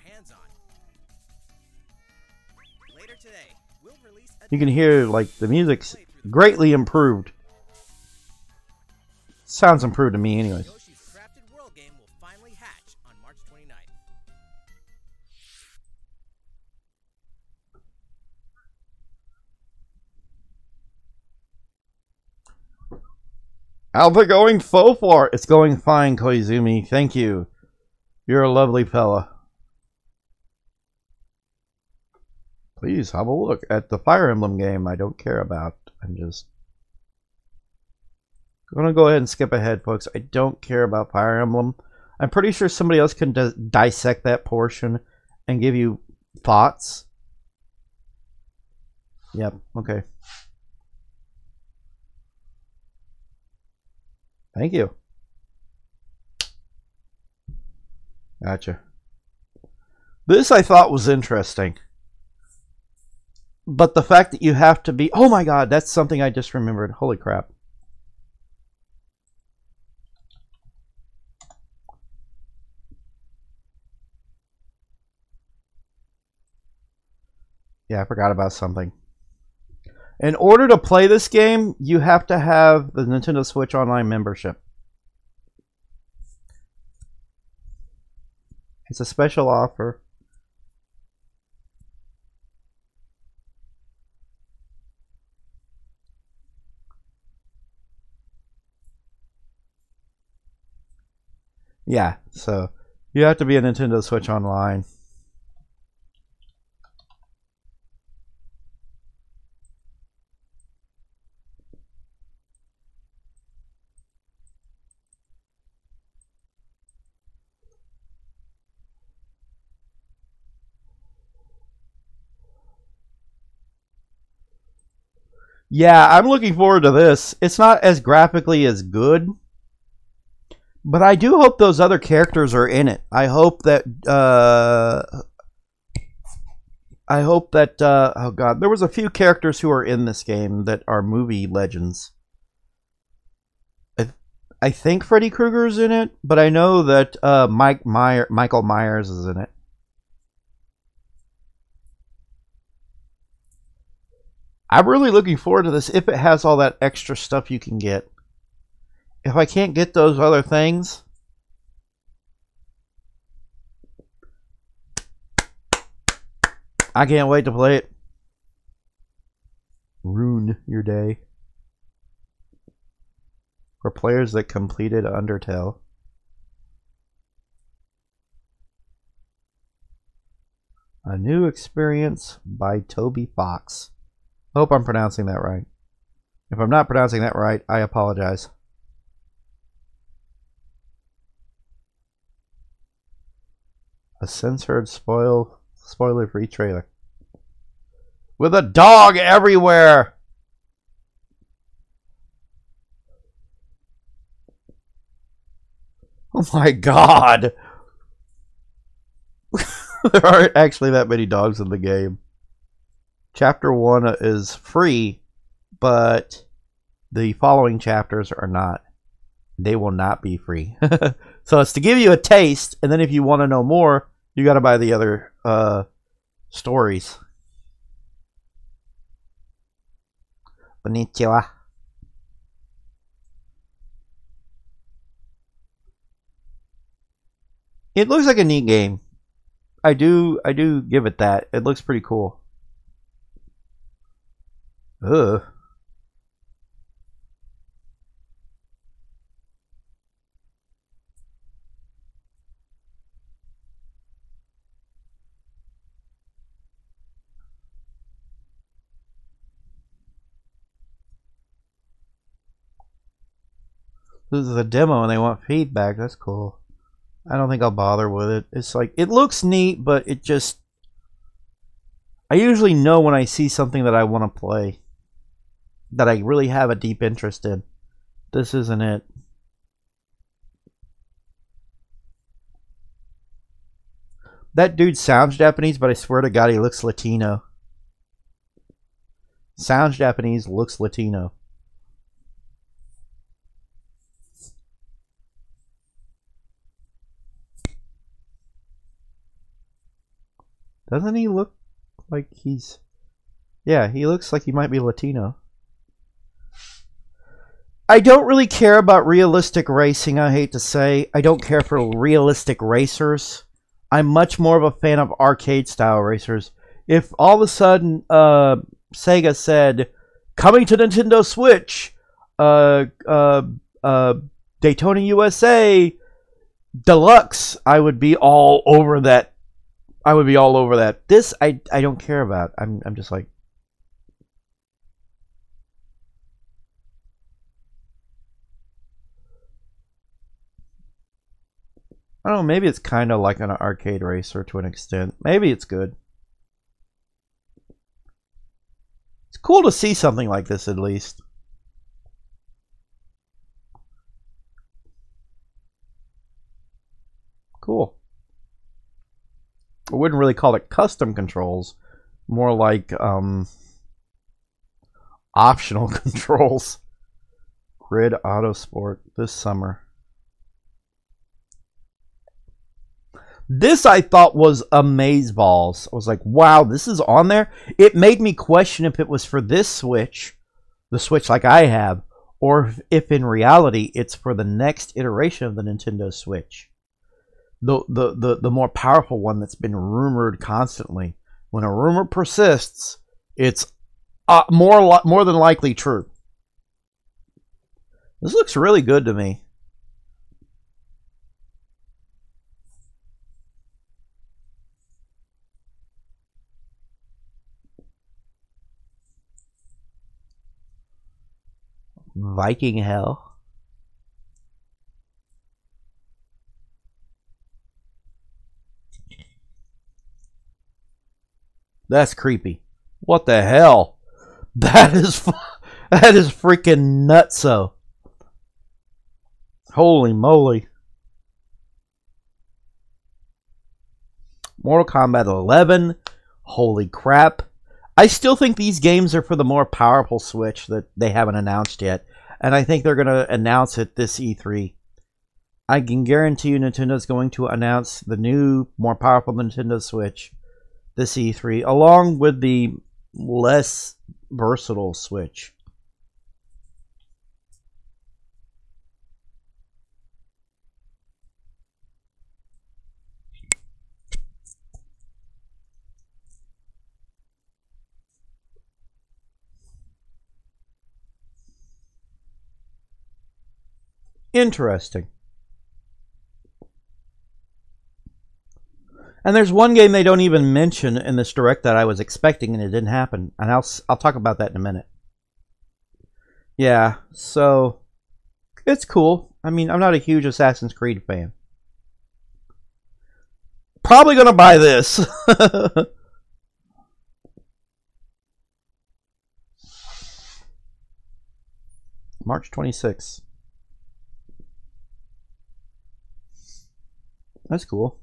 Later today, we'll release You can hear like the music's greatly improved. Sounds improved to me anyways. Yoshi's Crafted World game will finally hatch on March 29th. How's it going so far? It's going fine, Koizumi. Thank you. You're a lovely fella. Please have a look at the Fire Emblem game I don't care about. I'm just going to go ahead and skip ahead, folks. I don't care about Fire Emblem. I'm pretty sure somebody else can dissect that portion and give you thoughts. Yep, okay. Thank you. Gotcha. This I thought was interesting. But the fact that you have to be... Oh my god, that's something I just remembered. Holy crap. Yeah, I forgot about something. In order to play this game, you have to have the Nintendo Switch Online membership. It's a special offer. Yeah, so you have to be a Nintendo Switch Online. Yeah, I'm looking forward to this. It's not as graphically as good, but I do hope those other characters are in it. I hope that oh god, there was a few characters who are in this game that are movie legends. I think Freddy Krueger's in it, but I know that Michael Myers is in it. I'm really looking forward to this if it has all that extra stuff you can get. If I can't get those other things, I can't wait to play it. Ruin your day. For players that completed Undertale. A New Experience by Toby Fox. Hope I'm pronouncing that right. If I'm not pronouncing that right, I apologize. A censored spoiler-free trailer. With a dog everywhere! Oh my god! There aren't actually that many dogs in the game. Chapter 1 is free, but the following chapters are not. They will not be free. So it's to give you a taste, and then if you want to know more, you got to buy the other stories. Konnichiwa. It looks like a neat game. I do give it that. It looks pretty cool. Ugh. This is a demo and they want feedback. That's cool. I don't think I'll bother with it. It's like, it looks neat, but it just... I usually know when I see something that I want to play, that I really have a deep interest in. This isn't it. That dude sounds Japanese, but I swear to God he looks Latino. Sounds Japanese, looks Latino. Doesn't he look like he's... Yeah, he looks like he might be Latino. I don't really care about realistic racing, I hate to say. I don't care for realistic racers. I'm much more of a fan of arcade-style racers. If all of a sudden Sega said, coming to Nintendo Switch, Daytona USA Deluxe, I would be all over that. I would be all over that. This, I don't care about. I'm just like... I don't know, maybe it's kind of like an arcade racer to an extent. Maybe it's good. It's cool to see something like this at least. Cool. I wouldn't really call it custom controls. More like optional controls. Grid Autosport this summer. This I thought was amazeballs. I was like, wow, this is on there? It made me question if it was for this Switch, the Switch like I have, or if in reality it's for the next iteration of the Nintendo Switch. The more powerful one that's been rumored constantly. When a rumor persists, it's more than likely true. This looks really good to me. Viking Hell. That's creepy. What the hell? That is freaking nutso. Holy moly. Mortal Kombat 11. Holy crap. I still think these games are for the more powerful Switch that they haven't announced yet. And I think they're going to announce it this E3. I can guarantee you Nintendo's going to announce the new, more powerful Nintendo Switch this E3, along with the less versatile Switch. Interesting. And there's one game they don't even mention in this direct that I was expecting and it didn't happen. And I'll talk about that in a minute. Yeah, so it's cool. I mean, I'm not a huge Assassin's Creed fan. Probably gonna buy this. March 26th. That's cool.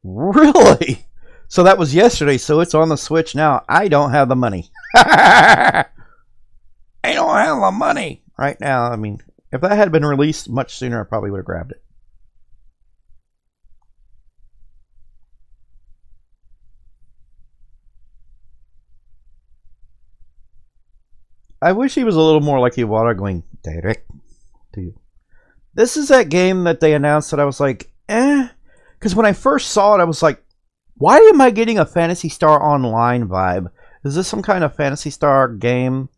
Really? So that was yesterday, so it's on the Switch now. I don't have the money. I don't have the money right now. I mean, if that had been released much sooner, I probably would have grabbed it. I wish he was a little more like Iwata going direct to you. This is that game that they announced that I was like, eh. Because when I first saw it, I was like, why am I getting a Phantasy Star Online vibe? Is this some kind of Phantasy Star game?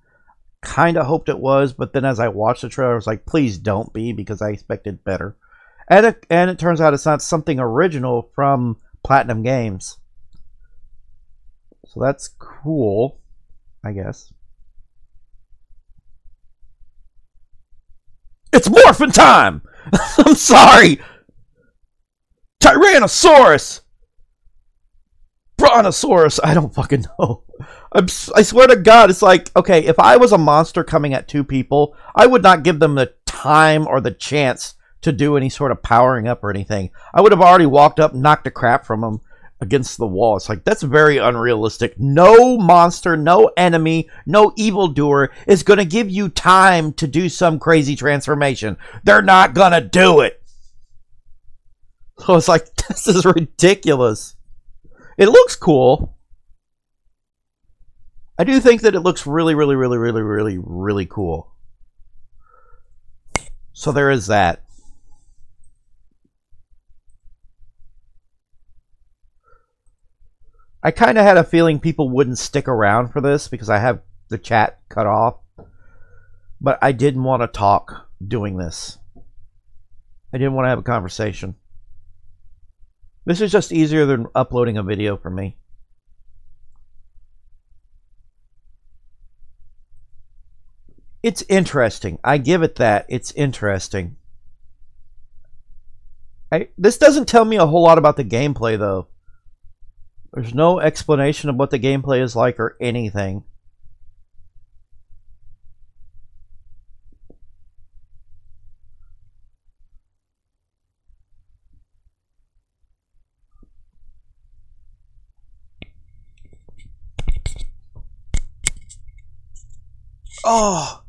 Kind of hoped it was, but then as I watched the trailer, I was like, please don't be, because I expected better. And it turns out it's not something original from Platinum Games. So that's cool, I guess. It's morphin' time! I'm sorry! Tyrannosaurus! Brontosaurus! I don't fucking know. I swear to God, it's like, okay, if I was a monster coming at two people, I would not give them the time or the chance to do any sort of powering up or anything. I would have already walked up, knocked the crap from them against the wall. It's like, that's very unrealistic. No monster, no enemy, no evildoer is going to give you time to do some crazy transformation. They're not going to do it. So it's like, this is ridiculous. It looks cool. I do think that it looks really, really, really, really, really, really cool. So there is that. I kind of had a feeling people wouldn't stick around for this because I have the chat cut off. But I didn't want to talk doing this. I didn't want to have a conversation. This is just easier than uploading a video for me. It's interesting. I give it that. It's interesting. This doesn't tell me a whole lot about the gameplay, though. There's no explanation of what the gameplay is like or anything. Oh!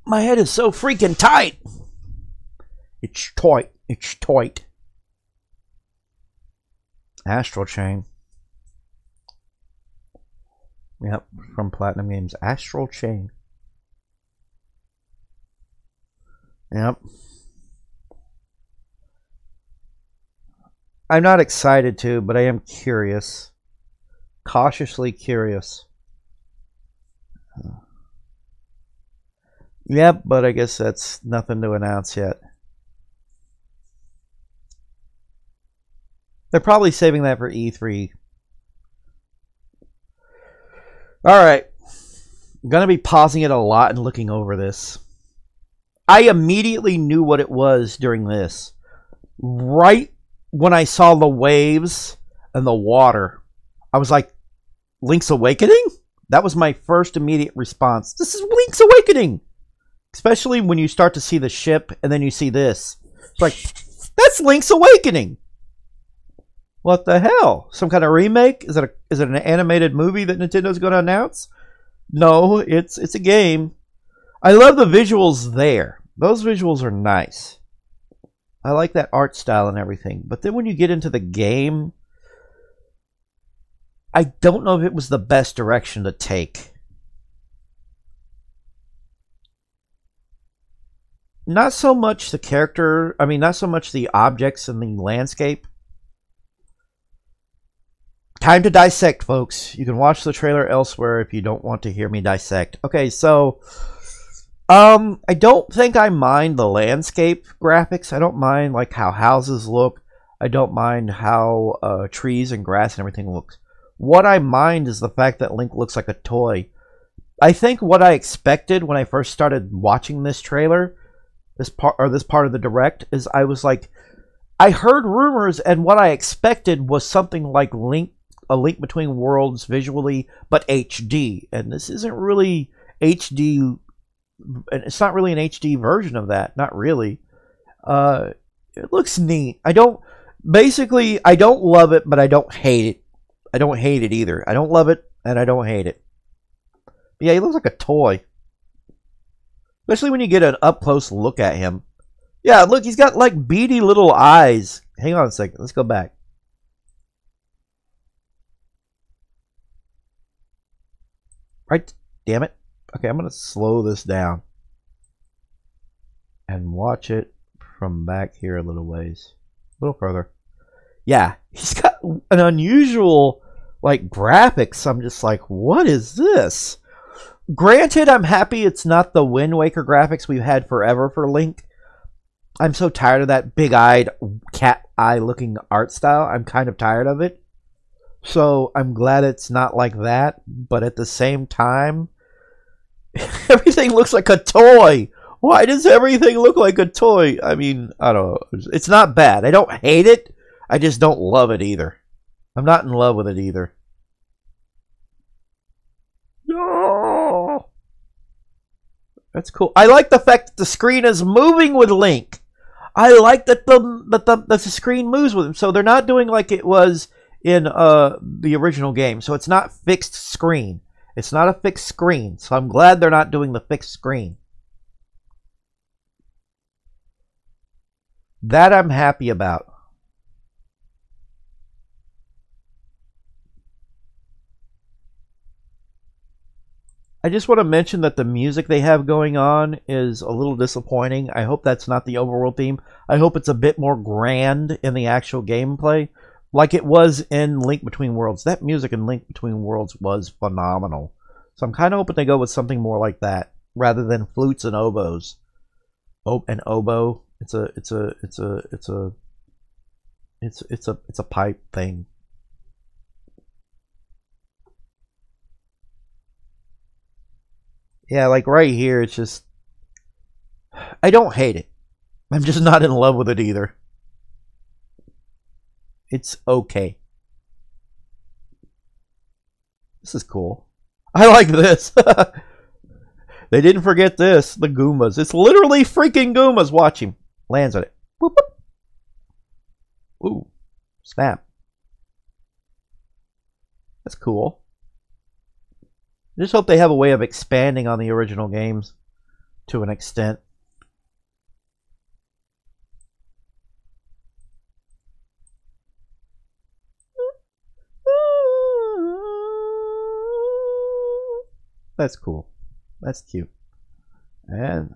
My head is so freaking tight! It's tight. It's tight. Astral Chain. Yep, from Platinum Games. Astral Chain. Yep. I'm not excited to, but I am curious. Cautiously curious. Yep, but I guess that's nothing to announce yet. They're probably saving that for E3. Alright. I'm going to be pausing it a lot and looking over this. I immediately knew what it was during this. Right when I saw the waves and the water, I was like, Link's Awakening? That was my first immediate response. This is Link's Awakening! Especially when you start to see the ship and then you see this. It's like, that's Link's Awakening! What the hell? Some kind of remake? Is it an animated movie that Nintendo's going to announce? No, it's a game. I love the visuals there. Those visuals are nice. I like that art style and everything. But then when you get into the game, I don't know if it was the best direction to take. Not so much the character, not so much the objects and the landscape. Time to dissect, folks. You can watch the trailer elsewhere if you don't want to hear me dissect. Okay, so I don't think I mind the landscape graphics. I don't mind like how houses look. I don't mind how trees and grass and everything looks. What I mind is the fact that Link looks like a toy. I think what I expected when I first started watching this trailer, this part of the direct, is I was like, I heard rumors, and what I expected was something like a Link Between Worlds visually, but HD. And this isn't really HD, and it's not really an HD version of that. Not really. It looks neat. I don't love it, but I don't hate it. I don't hate it either. I don't love it, and I don't hate it. But yeah, he looks like a toy. Especially when you get an up-close look at him. Yeah, look, he's got like beady little eyes. Hang on a second. Let's go back. Right? Damn it. Okay, I'm going to slow this down. And watch it from back here a little ways. A little further. Yeah, he's got an unusual, like, graphics. I'm just like, what is this? Granted, I'm happy it's not the Wind Waker graphics we've had forever for Link. I'm so tired of that big-eyed, cat-eye-looking art style. I'm kind of tired of it. So I'm glad it's not like that. But at the same time, everything looks like a toy. Why does everything look like a toy? I mean, I don't know. It's not bad. I don't hate it. I just don't love it either. I'm not in love with it either. No. That's cool. I like the fact that the screen is moving with Link. I like that the screen moves with him. So they're not doing like it was in the original game. So it's not fixed screen. It's not a fixed screen. So I'm glad they're not doing the fixed screen. That I'm happy about. I just want to mention that the music they have going on is a little disappointing. I hope that's not the overworld theme. I hope it's a bit more grand in the actual gameplay, like it was in Link Between Worlds. That music in Link Between Worlds was phenomenal. So I'm kind of hoping they go with something more like that rather than flutes and oboes. An oboe. It's a pipe thing. Yeah, like right here, it's just... I don't hate it. I'm just not in love with it either. It's okay. This is cool. I like this. They didn't forget this. The Goombas. It's literally freaking Goombas. Watch him. Lands on it. Whoop, whoop. Ooh. Snap. That's cool. I just hope they have a way of expanding on the original games to an extent. That's cool. That's cute. And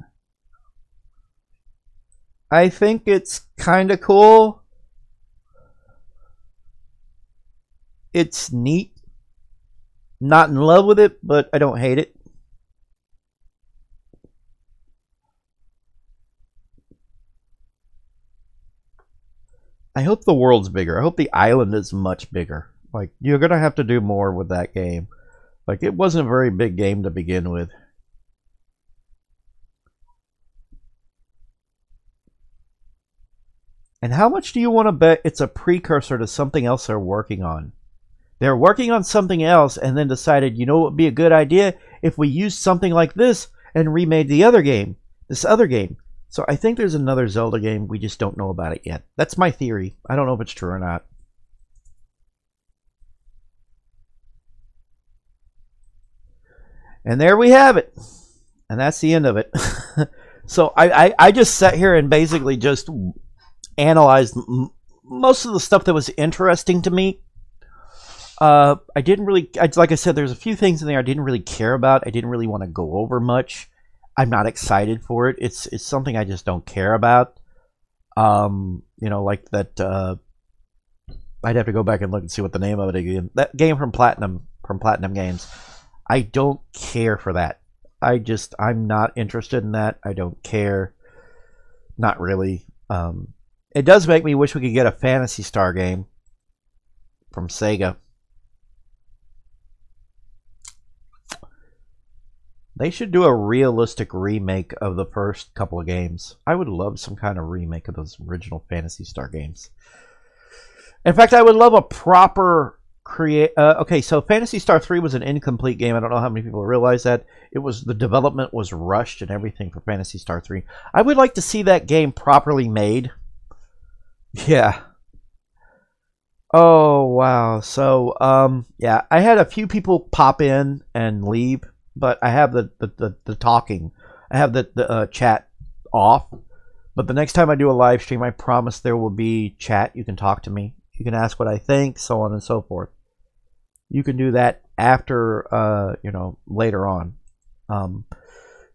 I think it's kind of cool. It's neat. Not in love with it, but I don't hate it. I hope the world's bigger. I hope the island is much bigger. Like, you're going to have to do more with that game. Like, it wasn't a very big game to begin with. And how much do you want to bet it's a precursor to something else they're working on? They're working on something else and then decided, you know what would be a good idea if we used something like this and remade the other game, this other game. So I think there's another Zelda game. We just don't know about it yet. That's my theory. I don't know if it's true or not. And there we have it. And that's the end of it. So I just sat here and basically just analyzed most of the stuff that was interesting to me. I didn't really, like I said, there's a few things in there I didn't really care about. I didn't really want to go over much. I'm not excited for it. It's something I just don't care about. You know, like that. I'd have to go back and look and see what the name of it again. That game from Platinum Games. I don't care for that. I'm not interested in that. I don't care. Not really. It does make me wish we could get a Phantasy Star game from Sega. They should do a realistic remake of the first couple of games. I would love some kind of remake of those original Phantasy Star games. In fact, I would love a proper okay, so Phantasy Star 3 was an incomplete game. I don't know how many people realize that. The development was rushed and everything for Phantasy Star 3. I would like to see that game properly made. Yeah. Oh, wow. So, yeah, I had a few people pop in and leave, but I have the talking. I have the chat off. But the next time I do a live stream, I promise there will be chat. You can talk to me. You can ask what I think, so on and so forth. You can do that after, later on.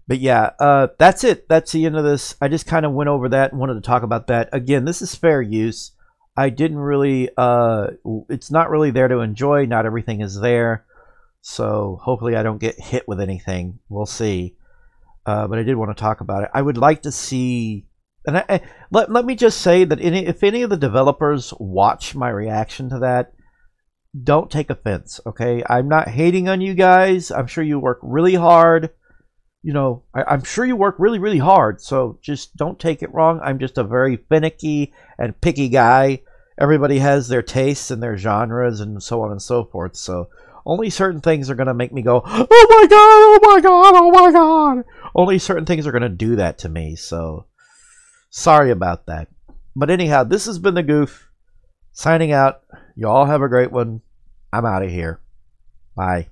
But yeah, that's it. That's the end of this. I just kind of went over that and wanted to talk about that. Again, this is fair use. I didn't really, it's not really there to enjoy. Not everything is there. So hopefully I don't get hit with anything. We'll see. But I did want to talk about it. I would like to see... And let me just say that if any of the developers watch my reaction to that, don't take offense, okay? I'm not hating on you guys. I'm sure you work really hard. I'm sure you work really, really hard, so just don't take it wrong. I'm just a very finicky and picky guy. Everybody has their tastes and their genres and so on and so forth, so only certain things are going to make me go, oh my god, oh my god, oh my god. Only certain things are going to do that to me, so... Sorry about that. But anyhow, this has been the Goof. Signing out. You all have a great one. I'm out of here. Bye.